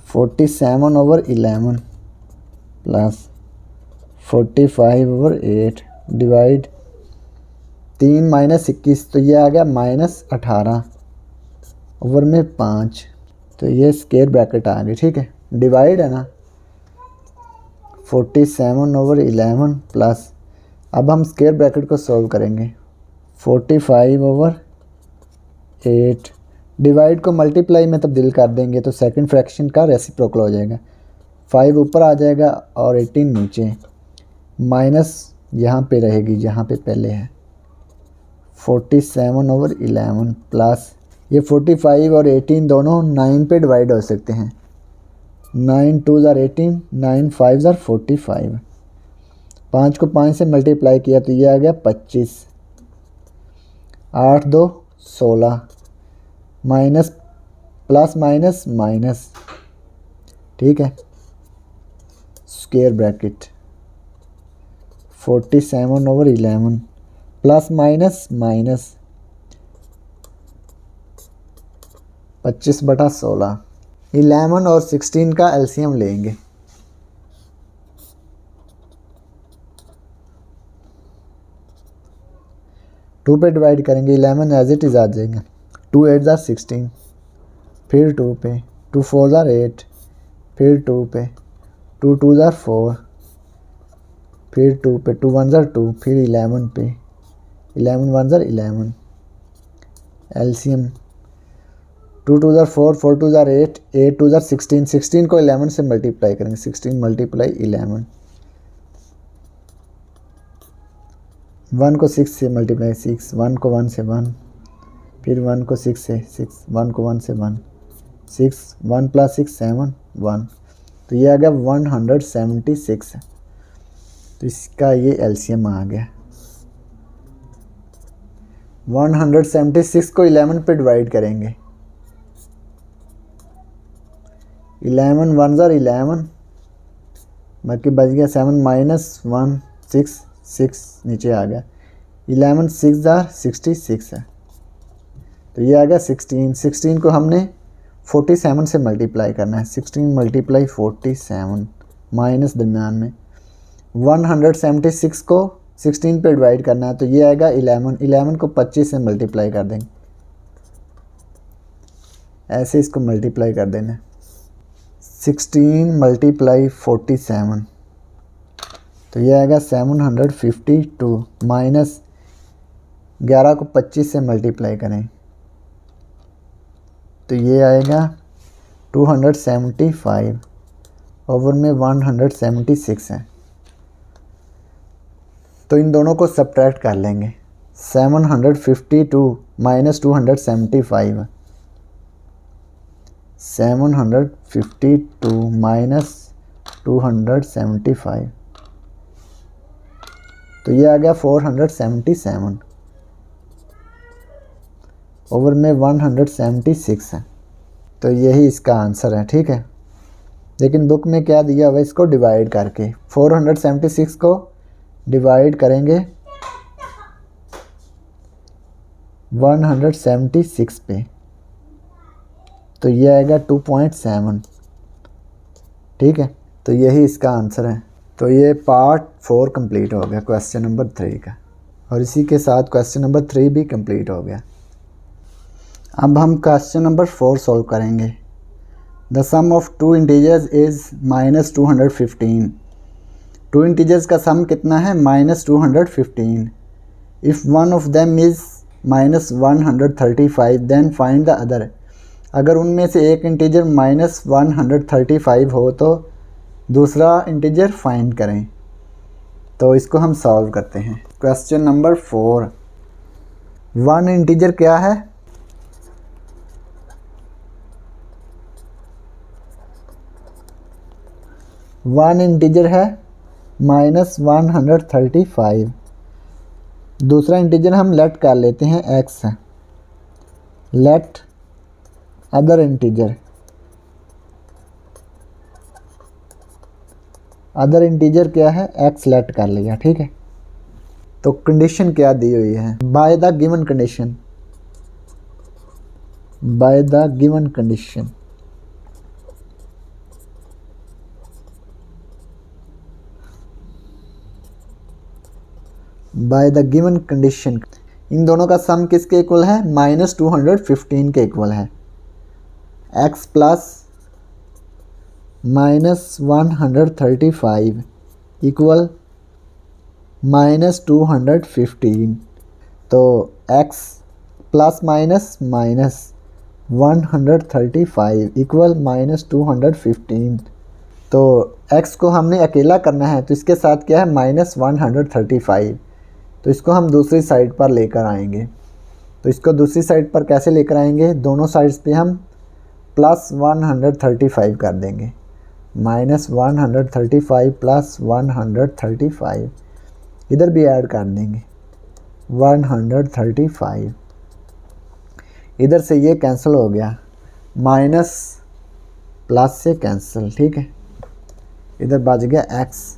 47/11 प्लस 45/8 डिवाइड 3 - 21 तो ये आ गया -18 ओवर में 5। तो ये स्क्वायर ब्रैकेट आ गई, ठीक है। डिवाइड है ना, 47/11 प्लस, अब हम स्क्वायर ब्रैकेट को सॉल्व करेंगे। 45/8 डिवाइड को मल्टीप्लाई में तब्दील कर देंगे तो सेकंड फ्रैक्शन का रेसिप्रोकल हो जाएगा। 5 ऊपर आ जाएगा और 18 नीचे, माइनस यहाँ पे रहेगी जहाँ पे पहले है। 47/11 प्लस ये 45 और 18 दोनों 9 पे डिवाइड हो सकते हैं। 9 2 = 18, 9 5 = 45। 5 को 5 से मल्टीप्लाई किया तो ये आ गया 25, 8 2 16, माइनस प्लस माइनस माइनस, ठीक है। Square bracket 47/11 plus minus minus 25/16। 11 और 16 का एलसीएम लेंगे। टू पे डिवाइड करेंगे, 11 एज इट इज़ आ जाएगा। 2 8 = 16, फिर 2 पे, 2 4 = 8, फिर 2 पे, 2 2 = 4, फिर 2 पे, 2 1 = 2, फिर 11 पे, 11 1 = 11। एलसीएम 2 2 = 4, 4 2 = 8, 8 2 = 16, 16 को 11 से मल्टीप्लाई करेंगे। 16 × 11, 1 को 6 से मल्टीप्लाई 6, 1 को 1 से 1, फिर 1 को 6 से 6, 1 को 1 से 1, 6 1 + 6 7 1। तो ये आ गया 176। तो इसका ये एलसीएम आ गया। 176 को 11 पे डिवाइड करेंगे। 11 1 = 11, बाकी बच गया 7 - 1 6, 6 नीचे आ गया। 11 6 = 66 है, तो ये आ गया 16। 16 को हमने 47 से मल्टीप्लाई करना है। 16 मल्टीप्लाई 47 माइनस दरम्यान में 176 को 16 पे डिवाइड करना है, तो ये आएगा 11। 11 को 25 से मल्टीप्लाई कर देंगे, ऐसे इसको मल्टीप्लाई कर देना। 16 मल्टीप्लाई 47 तो ये आएगा 752 माइनस 11 को 25 से मल्टीप्लाई करें तो ये आएगा 275 ओवर में 176 है। तो इन दोनों को सब्ट्रैक्ट कर लेंगे। 752 माइनस 275, 752 माइनस 275 तो ये आ गया 477 ओवर में 176 है। तो यही इसका आंसर है, ठीक है। लेकिन बुक में क्या दिया हुआ है, इसको डिवाइड करके 476 को डिवाइड करेंगे 176 पे तो ये आएगा 2.7, ठीक है। तो यही इसका आंसर है। तो ये पार्ट 4 कंप्लीट हो गया क्वेश्चन नंबर 3 का, और इसी के साथ क्वेश्चन नंबर 3 भी कंप्लीट हो गया। अब हम क्वेश्चन नंबर 4 सॉल्व करेंगे। The sum of two integers is -215। Two integers का सम कितना है, -215। If one of them is -135 then find the other. अगर उनमें से एक इंटीजर -135 हो तो दूसरा इंटीजर फाइंड करें। तो इसको हम सॉल्व करते हैं। क्वेश्चन नंबर 4, वन इंटीजर क्या है, वन इंटीजर है -135। दूसरा इंटीजर हम लेट कर लेते हैं x है। Late other integer, other integer क्या है, x लेट कर लिया, ठीक है। तो कंडीशन क्या दी हुई है, bye the given condition, bye the given condition. Bye the given condition in दोनों का सम किसके इक्वल है, -215 के इक्वल है। x plus -135 equal -215। तो x प्लस माइनस -135 इक्वल -215। तो x को हमने अकेला करना है, तो इसके साथ क्या है, -135। तो इसको हम दूसरी साइड पर लेकर आएंगे। तो इसको दूसरी साइड पर कैसे लेकर आएंगे, दोनों साइड्स पे हम +135 कर देंगे। -135 प्लस 135 इधर भी ऐड कर देंगे 135। इधर से ये कैंसिल हो गया, माइनस प्लस से कैंसिल, ठीक है। इधर बच गया x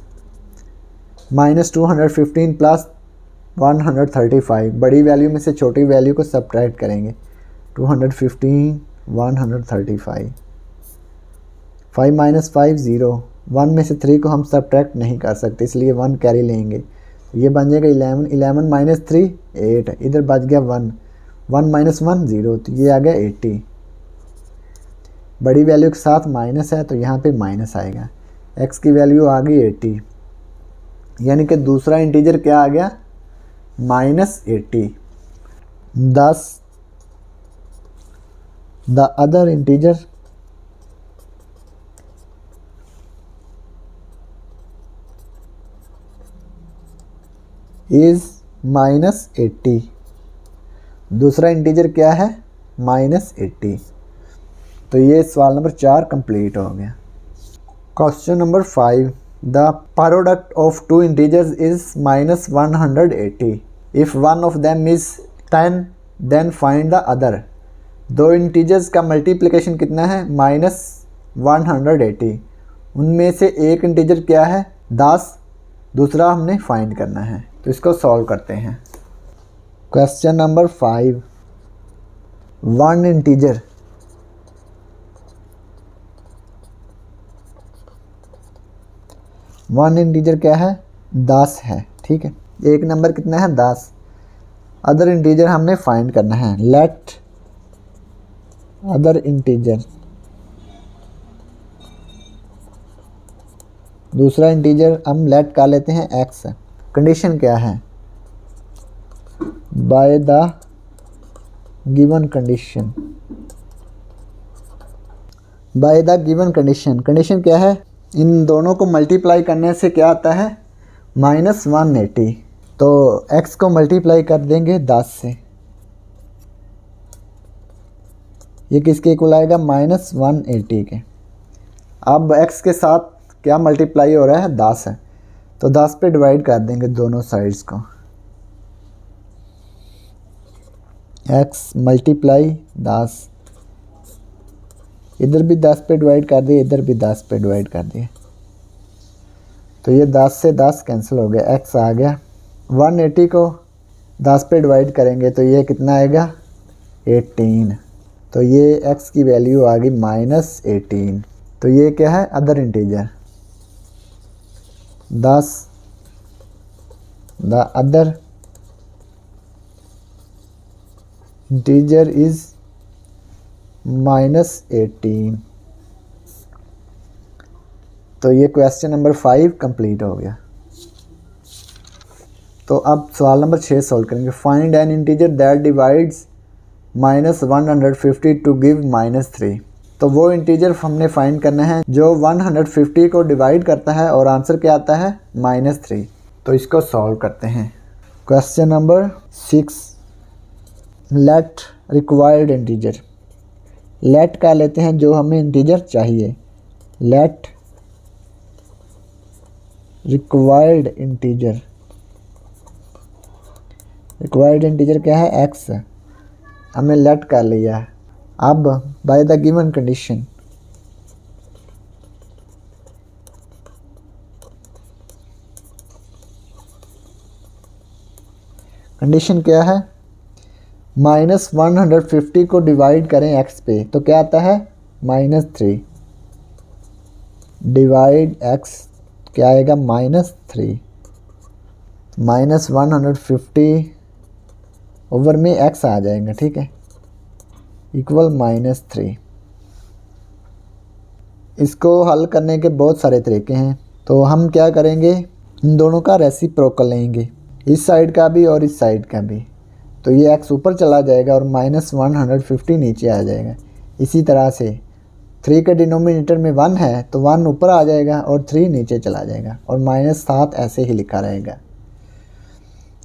-215 प्लस 135। बड़ी वैल्यू में से छोटी वैल्यू को सब्ट्रैक्ट करेंगे। 215 135, 5 - 5 0। 1 में से 3 को हम सब्ट्रैक्ट नहीं कर सकते, इसलिए 1 कैरी लेंगे। ये बन जाएगा 11, 11 - 3 8। इधर बच गया 1, 1 - 1 0, तो ये आ गया 80। बड़ी वैल्यू के साथ माइनस है तो यहाँ पे माइनस आएगा। x की वैल्यू आ गई 80, यानी कि दूसरा इंटीजर क्या आ गया, -80। 10 द अदर इंटीजर इज -80। दूसरा इंटीजर क्या है, -80। तो ये सवाल नंबर 4 कंप्लीट हो गया। Question number 5, the product of two integers is -180। If one of them is 10 then find the other. दो इंटीजर्स का मल्टीप्लिकेशन कितना है, -180। उनमें से एक इंटीजर क्या है, 10, दूसरा हमने फाइंड करना है। तो इसको सॉल्व करते हैं। Question number 5, one integer one integer क्या है, 10 है। ठीक है, एक नंबर कितना है, 10। अदर इंटीजर हमने फाइंड करना है। लेट अदर इंटीजर, दूसरा इंटीजर हम लेट का लेते हैं x। कंडीशन क्या है, bye the given condition, bye the given condition. Condition क्या है, इन दोनों को मल्टीप्लाई करने से क्या आता है, -180। तो x को मल्टीप्लाई कर देंगे 10 से, ये किसके इक्वल आएगा, -180 के। अब x के साथ क्या मल्टीप्लाई हो रहा है, 10 है, तो 10 पे डिवाइड कर देंगे दोनों साइड्स को। x मल्टीप्लाई 10, इधर भी 10 पे डिवाइड कर दिए, इधर भी 10 पे डिवाइड कर दिए, तो ये 10 से 10 कैंसिल हो गया, x आ गया। 180 को 10 पे डिवाइड करेंगे तो ये कितना आएगा, 18। तो ये x की वैल्यू आ गई -18। तो ये क्या है, other integer. 10 the other integer is -18। तो ये क्वेश्चन नंबर 5 कंप्लीट हो गया। तो अब सवाल नंबर 6 सॉल्व करेंगे। Find an integer that divides -150 to give -3। तो वो इंटीजर हमने फाइंड करना है जो 150 को डिवाइड करता है और आंसर क्या आता है, -3। तो इसको सॉल्व करते हैं। Question number 6, let required integer. Let का लेते हैं जो हमें इंटीजर चाहिए। Let required integer, required integer क्या है, x। हमने लेट कर लिया है। अब by the given condition, condition क्या है, -150 को डिवाइड करें x पे तो क्या आता है, -3 डिवाइड x क्या आएगा, -3। -150 ओवर में x आ जाएगा, ठीक है, इक्वल -3। इसको हल करने के बहुत सारे तरीके हैं, तो हम क्या करेंगे, इन दोनों का रेसिप्रोकल लेंगे, इस साइड का भी और इस साइड का भी। तो ये x ऊपर चला जाएगा और -150 नीचे आ जाएगा। इसी तरह से 3 के डिनोमिनेटर में 1 है तो 1 ऊपर आ जाएगा और 3 नीचे चला जाएगा और -7 ऐसे ही लिखा रहेगा।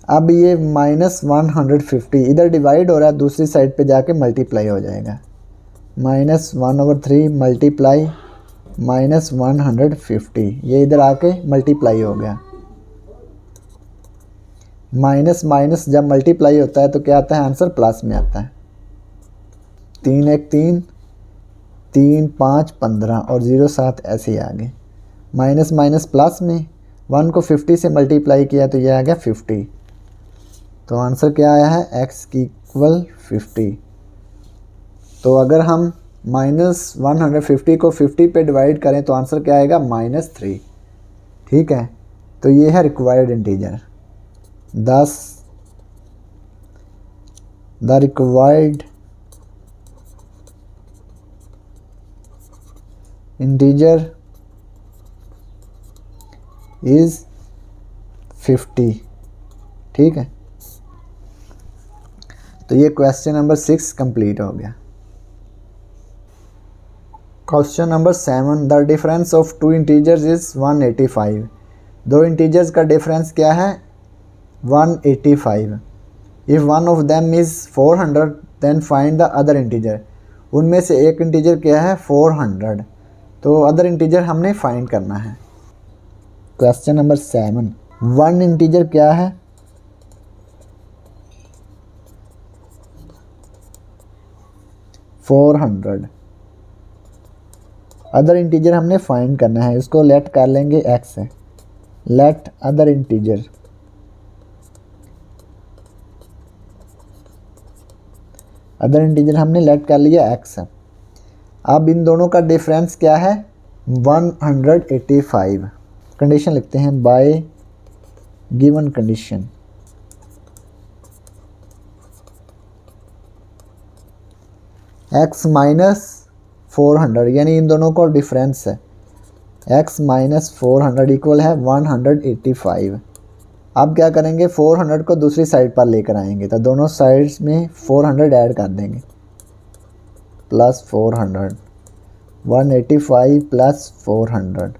अब ये -150 इधर डिवाइड हो रहा है, दूसरी साइड पे जाके मल्टीप्लाई हो जाएगा। -1/3 मल्टीप्लाई -150, ये इधर आके मल्टीप्लाई हो गया। माइनस माइनस जब मल्टीप्लाई होता है तो क्या आता है, आंसर प्लस में आता है। 3 1 3, 3 5 15 और 0 7 ऐसे ही आ गए। माइनस माइनस प्लस में 1 को 50 से मल्टीप्लाई किया तो ये आ गया 50। तो आंसर क्या आया है, x की इक्वल 50। तो अगर हम -150 को 50 पे डिवाइड करें तो आंसर क्या आएगा, -3। ठीक है, तो ये है required integer 10। The required integer is 50। ठीक है, तो ये क्वेश्चन नंबर 6 कंप्लीट हो गया। Question number 7, the difference of two integers is 185। दो इंटीजर्स का डिफरेंस क्या है, 185। If one of them is 400 then find the other integer. उनमें से एक इंटीजर क्या है, 400। तो अदर इंटीजर हमने फाइंड करना है। क्वेश्चन नंबर 7, वन इंटीजर क्या है, 400। अदर इंटीजर हमने फाइंड करना है, इसको लेट कर लेंगे x है। Late other integer, other integer हमने लेट कर लिया x है। अब इन दोनों का डिफरेंस क्या है, 185। कंडीशन लिखते हैं bye given condition. x minus 400 यानी इन दोनों का डिफरेंस है, x माइनस 400 इक्वल है 185। अब क्या करेंगे, 400 को दूसरी साइड पर लेकर आएंगे तो दोनों साइड्स में 400 ऐड कर देंगे, प्लस 400, 185 प्लस 400।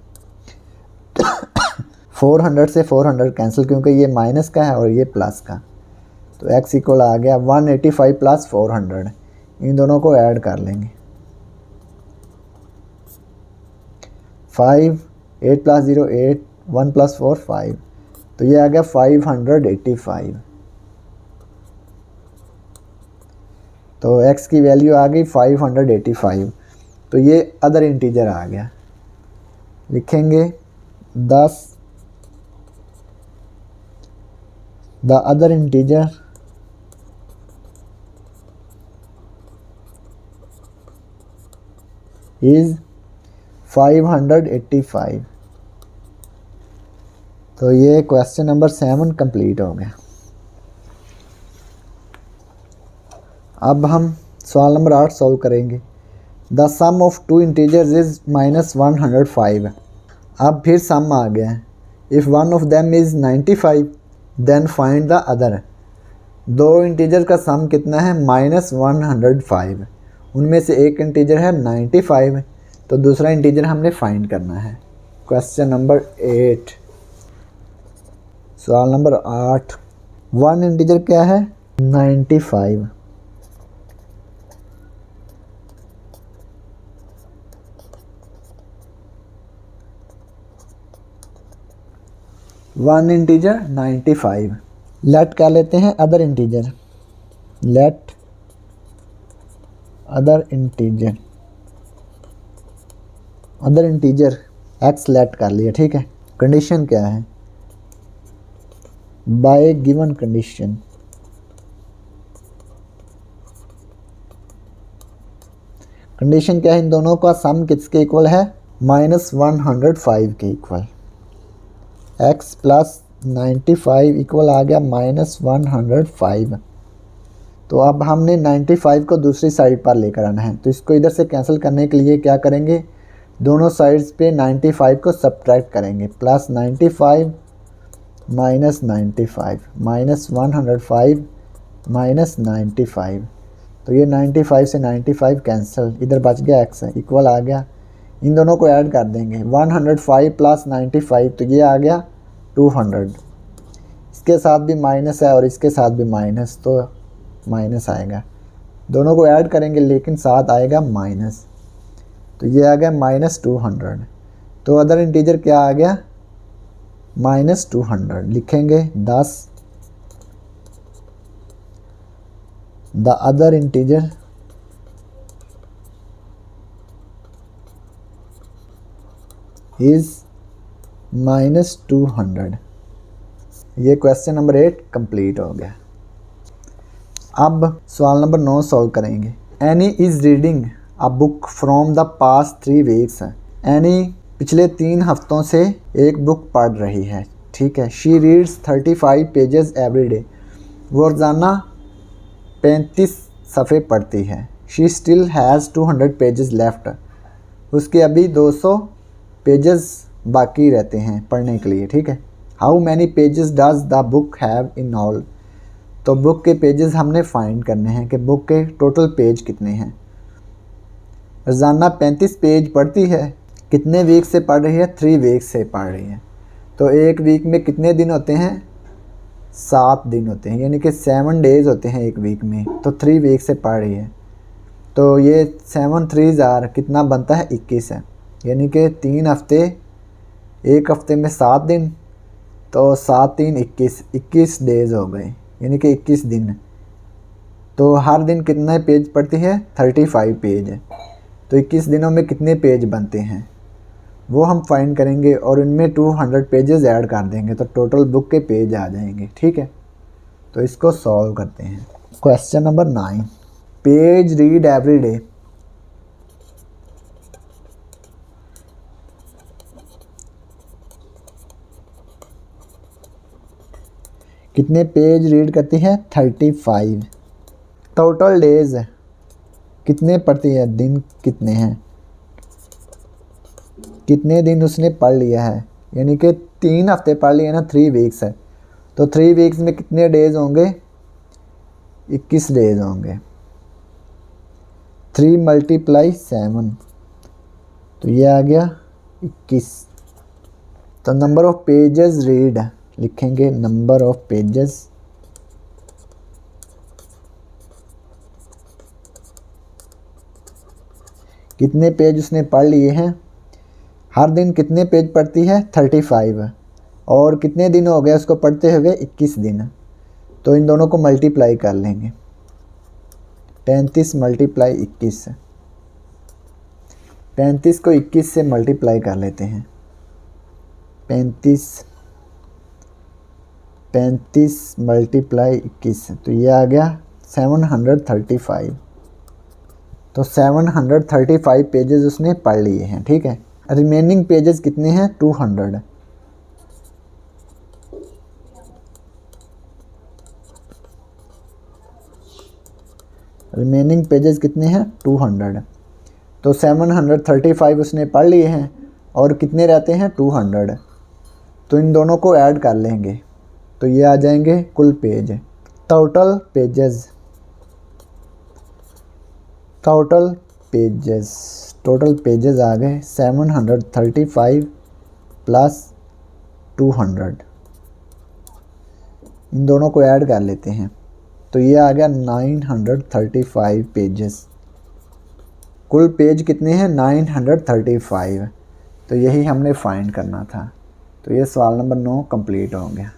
400 से 400 कैंसिल क्योंकि ये माइनस का है और ये प्लस का, तो x इक्वल आ गया 185 प्लस 400। इन दोनों को ऐड कर लेंगे, 5, 8 प्लस 0 8, 1 प्लस 4 5, तो ये आ गया 585। तो x की वैल्यू आ गई 585। तो ये अदर इंटीजर आ गया, लिखेंगे 10 द अदर इंटीजर इज 585। तो ये क्वेश्चन नंबर 7 कंप्लीट हो गया। अब हम सवाल नंबर 8 सॉल्व करेंगे। The sum of two integers is -105। अब फिर सम आ गया है। If one of them is 95 then find the other. दो इंटीजर का सम कितना है, -105। उनमें से एक इंटीजर है 95, तो दूसरा इंटीजर हमने फाइंड करना है। क्वेश्चन नंबर 8, सवाल नंबर 8। वन इंटीजर क्या है, 95। One integer 95। लेट क्या लेते हैं, other integer. Let other integer, other integer x let कर लिया, ठीक है। कंडीशन क्या है, बाय गिवन कंडीशन। कंडीशन क्या है, इन दोनों का सम किसके इक्वल है, -105 के इक्वल। x प्लस 95 इक्वल आ गया -105। तो अब हमने 95 को दूसरी साइड पर लेकर आना है, तो इसको इधर से कैंसिल करने के लिए क्या करेंगे, दोनों साइड्स पे 95 को सब्ट्रैक्ट करेंगे। प्लस 95 माइनस 95 माइनस 105 माइनस 95, तो ये 95 से 95 कैंसिल, इधर बच गया x है, इक्वल आ गया। इन दोनों को ऐड कर देंगे, 105 प्लस 95, तो ये आ गया 200। इसके साथ भी माइनस है और इसके साथ भी माइनस, तो माइनस आएगा। दोनों को ऐड करेंगे लेकिन साथ आएगा माइनस, तो ये आ गया -200। तो अदर इंटीजर क्या आ गया, -200। लिखेंगे 10 द अदर इंटीजर इज -200। ये क्वेश्चन नंबर 8 कंप्लीट हो गया। अब सवाल नंबर 9 सॉल्व करेंगे। Any is reading a book from the past 3 weeks. Any पिछले 3 हफ्तों से एक बुक पढ़ रही है, ठीक है। She reads 35 pages every day. वो रोज़ाना 35 सफ़े पढ़ती है। She still has 200 pages left. उसके अभी 200 पेजेस बाकी रहते हैं पढ़ने के लिए, ठीक है। How many pages does the book have in all. तो बुक के पेजेस हमने फाइंड करने हैं कि बुक के टोटल पेज कितने हैं। रोज़ाना 35 पेज पढ़ती है, कितने वीक से पढ़ रही है, 3 वीक से पढ़ रही है। तो एक वीक में कितने दिन होते हैं, 7 दिन होते हैं, यानी कि 7 डेज़ होते हैं एक वीक में। तो 3 वीक से पढ़ रही है, तो ये 7 3 जार कितना बनता है, 21 है। यानी कि 3 हफ्ते, एक हफ्ते में 7 दिन, तो 7 3 21 डेज़ हो गए, यानी कि 21 दिन। तो हर दिन कितने पेज पढ़ती है, 35 पेज है। तो 21 दिनों में कितने पेज बनते हैं वो हम फाइंड करेंगे और इनमें 200 पेजेस ऐड कर देंगे, तो टोटल बुक के पेज आ जाएंगे, ठीक है। तो इसको सॉल्व करते हैं। Question number 9, page read every day. कितने पेज रीड करती है? 35। टोटल डेज कितने पढ़ती है? दिन कितने हैं? कितने दिन उसने पढ़ लिया है? यानी कि 3 हफ्ते पढ़ लिए ना, 3 वीक्स है, तो 3 वीक्स में कितने डेज होंगे? 21 डेज होंगे। 3 × 7, तो ये आ गया 21। तो नंबर ऑफ पेजेस रीड लिखेंगे, नंबर ऑफ पेजेस कितने पेज उसने पढ़ लिए हैं। हर दिन कितने पेज पढ़ती है? 35। और कितने दिन हो गए उसको पढ़ते हुए? 21 दिन। तो इन दोनों को मल्टीप्लाई कर लेंगे, 35 × 21। 35 को 21 से मल्टीप्लाई कर लेते हैं। 35 × 21, तो ये आ गया 735। तो 735 पेजेस उसने पढ़ लिए हैं। ठीक है, रिमेनिंग पेजेस कितने हैं? 200। रिमेनिंग पेजेस कितने हैं? 200। तो 735 उसने पढ़ लिए हैं और कितने रहते हैं? 200। तो इन दोनों को ऐड कर लेंगे, तो ये आ जाएंगे कुल पेज। टोटल पेजेस आ गए 735 + 200। इन दोनों को ऐड कर लेते हैं, तो ये आ गया 935 पेजेस। कुल पेज कितने हैं? 935। तो यही हमने फाइंड करना था। तो ये सवाल नंबर 9 कंप्लीट हो गया।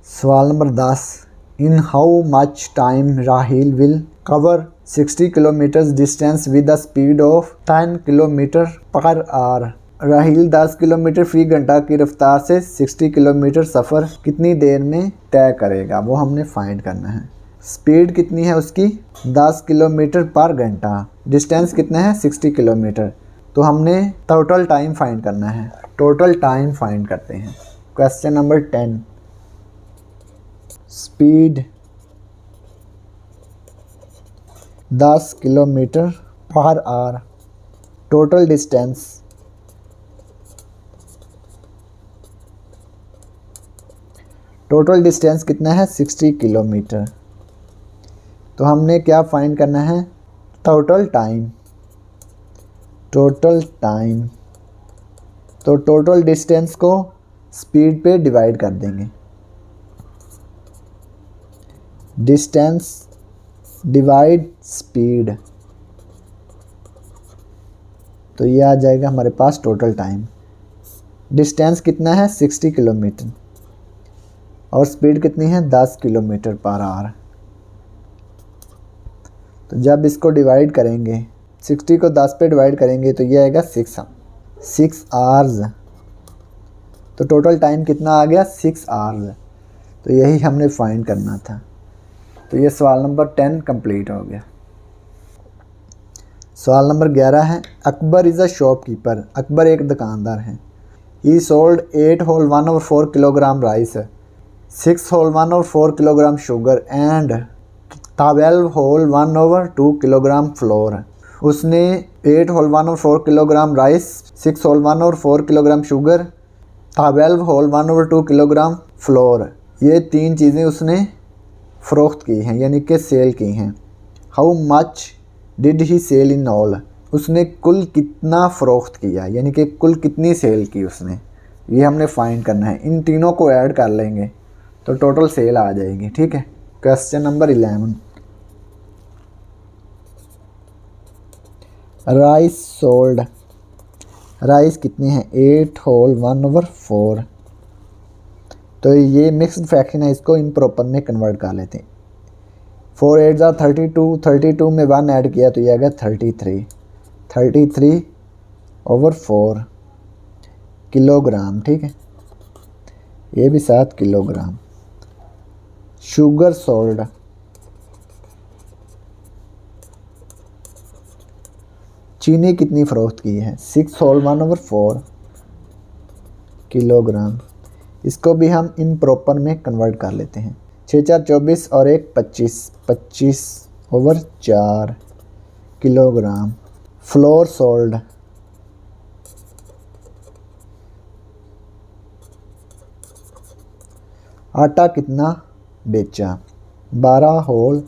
सवाल number 10, in how much time Rahil will cover 60 kilometre distance with the speed of 10 km/h। Rahil 10 kilometre फ़ी घंटा की रफ्तार से 60 किलोमीटर सफ़र कितनी देर में तय करेगा, वो हमने फाइंड करना है। स्पीड कितनी है उसकी? 10 km/h। डिस्टेंस कितना है? 60 किलोमीटर। तो हमने टोटल टाइम फाइंड करना है। टोटल टाइम फाइंड करते हैं। Question number 10, speed 10 km/h। Total distance कितना है? 60 किलोमीटर। तो हमने क्या फाइंड करना है? Total time. तो टोटल डिस्टेंस को स्पीड पे डिवाइड कर देंगे। डिस्टेंस डिवाइड स्पीड, तो ये आ जाएगा हमारे पास टोटल टाइम। डिस्टेंस कितना है? 60 किलोमीटर और स्पीड कितनी है? 10 km/h। तो जब इसको डिवाइड करेंगे, 60 को 10 पे डिवाइड करेंगे, तो ये आएगा 6 आवर्स। तो टोटल टाइम कितना आ गया? 6 आवर्स। तो यही हमने फाइंड करना था। तो ये सवाल नंबर 10 कंप्लीट हो गया। सवाल नंबर 11 है, Akbar is a shopkeeper. Akbar एक दुकानदार है। He sold 8 whole 1/4 kilogram rice, 6 whole 1/4 kilogram sugar and 12 whole 1/2 kilogram flour. उसने 8 whole 1/4 kilogram rice, 6 whole 1/4 kilogram sugar, 12 whole 1/2 kilogram flour, ये 3 चीज़ें उसने फ़रोख्त की हैं, यानी कि सेल की हैं। How much did he sell in all. उसने कुल कितना फ़रोख्त किया, यानी कि कुल कितनी सेल की उसने, ये हमने फाइंड करना है। इन तीनों को ऐड कर लेंगे तो टोटल सेल आ जाएगी। ठीक है, question number 11, rice sold. Rice कितने हैं? 8 होल 1/4। तो ये मिक्स्ड फ्रैक्शन है, इसको इम्प्रॉपर में कन्वर्ट कर लेते हैं। 4 8 ज़ा 32, 32 में 1 ऐड किया तो ये आ गया 33/4 किलोग्राम। ठीक है, ये भी 7 किलोग्राम। शुगर सोल्ड, चीनी कितनी फ़रोख्त की है? 6 होल 1/4 किलोग्राम। इसको भी हम इम्प्रॉपर में कन्वर्ट कर लेते हैं। 6 4 24 और 1 25, 25/4 किलोग्राम फ्लोर सोल्ड। आटा कितना बेचा? 12 होल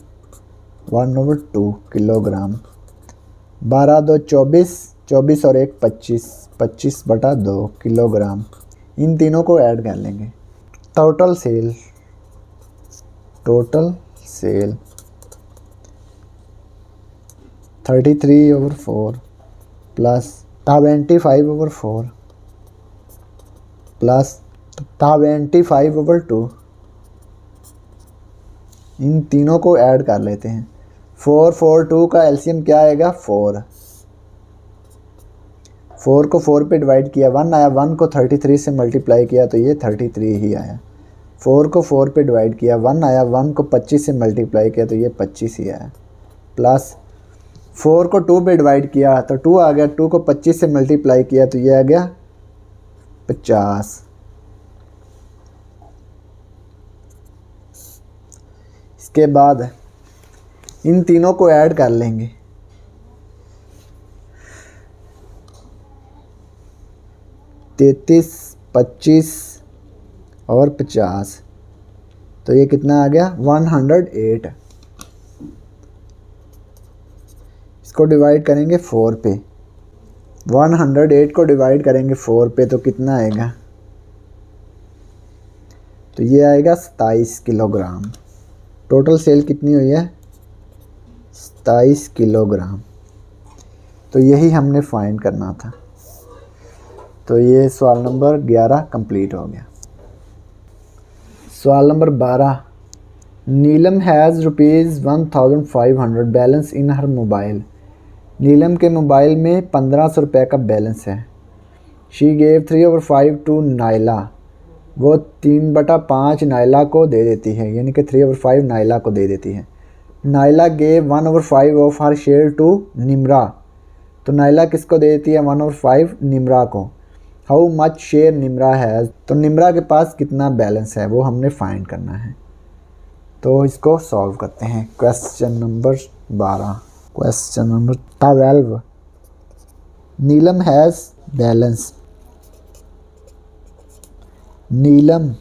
1/2 किलोग्राम। 12 2 24, 24 और 1 25, 25/2 किलोग्राम। इन तीनों को ऐड कर लेंगे। Total sale 33/4 plus 25/4 plus 25/2। इन तीनों को ऐड कर लेते हैं। 4 4 2 का एलसीएम क्या आएगा? 4। 4 को 4 पे डिवाइड किया 1 आया, 1 को 33 से मल्टीप्लाई किया तो ये 33 ही आया। 4 को 4 पे डिवाइड किया 1 आया, 1 को 25 से मल्टीप्लाई किया तो ये 25 ही आया। प्लस 4 को 2 पे डिवाइड किया तो 2 आ गया, 2 को 25 से मल्टीप्लाई किया तो ये आ गया 50। इसके बाद इन तीनों को ऐड कर लेंगे। 33, 25 और 50 तो ये कितना आ गया? 108। इसको डिवाइड करेंगे 4 पे। 108 को डिवाइड करेंगे 4 पे तो कितना आएगा? तो ये आएगा 27 किलोग्राम। टोटल सेल कितनी हुई है? 27 किलोग्राम। तो यही हमने फाइंड करना था। तो ये सवाल नंबर 11 कंप्लीट हो गया। सवाल number 12, Neelam has ₹1500 balance in her mobile. Neelam के मोबाइल में 1500 रुपये का बैलेंस है। She gave 3/5 to Naila. वो 3/5 नाइला को दे देती है, यानी कि 3/5 नाइला को दे देती है। Naila gave 1/5 of her share to Nimra. तो नाइला किसको दे देती है? 1/5 निम्रा को। How much share Nimra has. तो निम्रा के पास कितना बैलेंस है वो हमने फाइंड करना है। तो इसको सॉल्व करते हैं। Question number 12। Question number 12, Neelam has balance. Neelam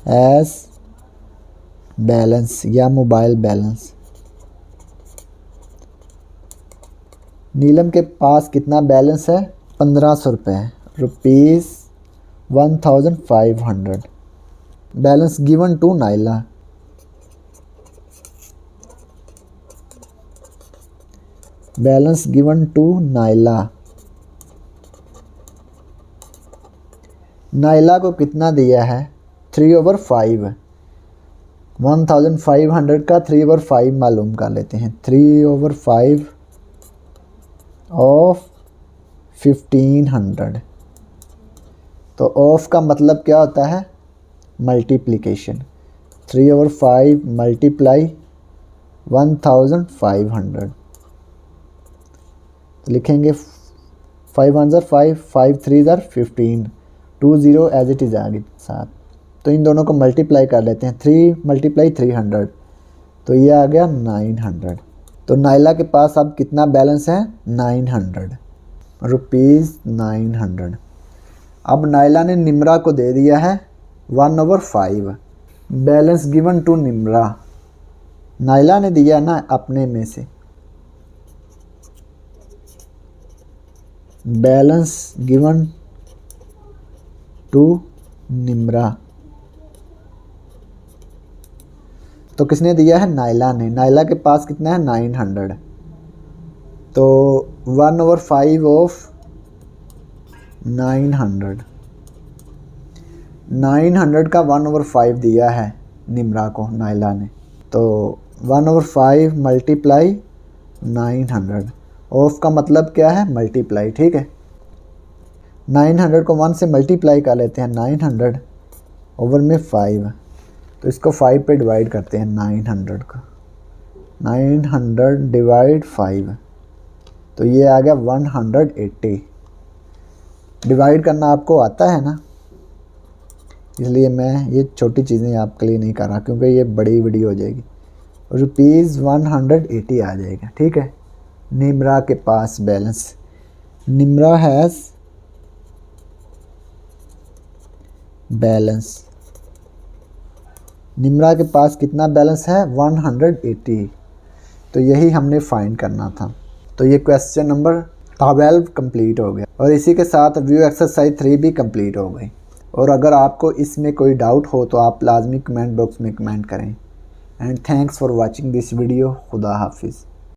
has balance या मोबाइल बैलेंस। नीलम के पास कितना बैलेंस है? 1500 रुपये, ₹1500। Balance given to Naila. Balance given to Naila. Naila को कितना दिया है? 3/5। 1500 का 3/5 मालूम कर लेते हैं। 3/5 ऑफ 1500। तो ऑफ का मतलब क्या होता है? मल्टीप्लिकेशन। 3/5 मल्टीप्लाई 1500। तो लिखेंगे 5 1 5, 5 3 15, 2 0 एज इट इज़ आगे 7। तो इन दोनों को मल्टीप्लाई कर लेते हैं। 3 × 300 तो ये आ गया 900। तो नाइला के पास अब कितना बैलेंस है? 900 रुपीज़ 900। अब नाइला ने निम्रा को दे दिया है 1/5। Balance given to Nimra. Naila ने दिया ना अपने में से। Balance given to Nimra. तो किसने दिया है? नाइला ने। नाइला के पास कितना है? 900। तो 1/5 ऑफ 900। 900 का 1/5 दिया है निम्रा को नाइला ने। तो 1/5 मल्टीप्लाई 900। ऑफ का मतलब क्या है? मल्टीप्लाई। ठीक है, 900 को 1 से मल्टीप्लाई कर लेते हैं। 900 ओवर में 5। तो इसको 5 पे डिवाइड करते हैं 900 का। 900 डिवाइड 5 तो ये आ गया 180। डिवाइड करना आपको आता है ना? इसलिए मैं ये छोटी चीज़ें आपके लिए नहीं कर रहा, क्योंकि ये बड़ी वीडियो हो जाएगी। ₹180 आ जाएगा, ठीक है। निम्रा के पास balance, Nimra has balance, Nimra के पास कितना बैलेंस है? 180। तो यही हमने फाइंड करना था। तो ये क्वेश्चन नंबर 12 कंप्लीट हो गया और इसी के साथ व्यू एक्सरसाइज 3 भी कंप्लीट हो गई। और अगर आपको इसमें कोई डाउट हो तो आप लाजमी कमेंट बॉक्स में कमेंट करें। And thanks for watching this video. खुदा हाफिज़।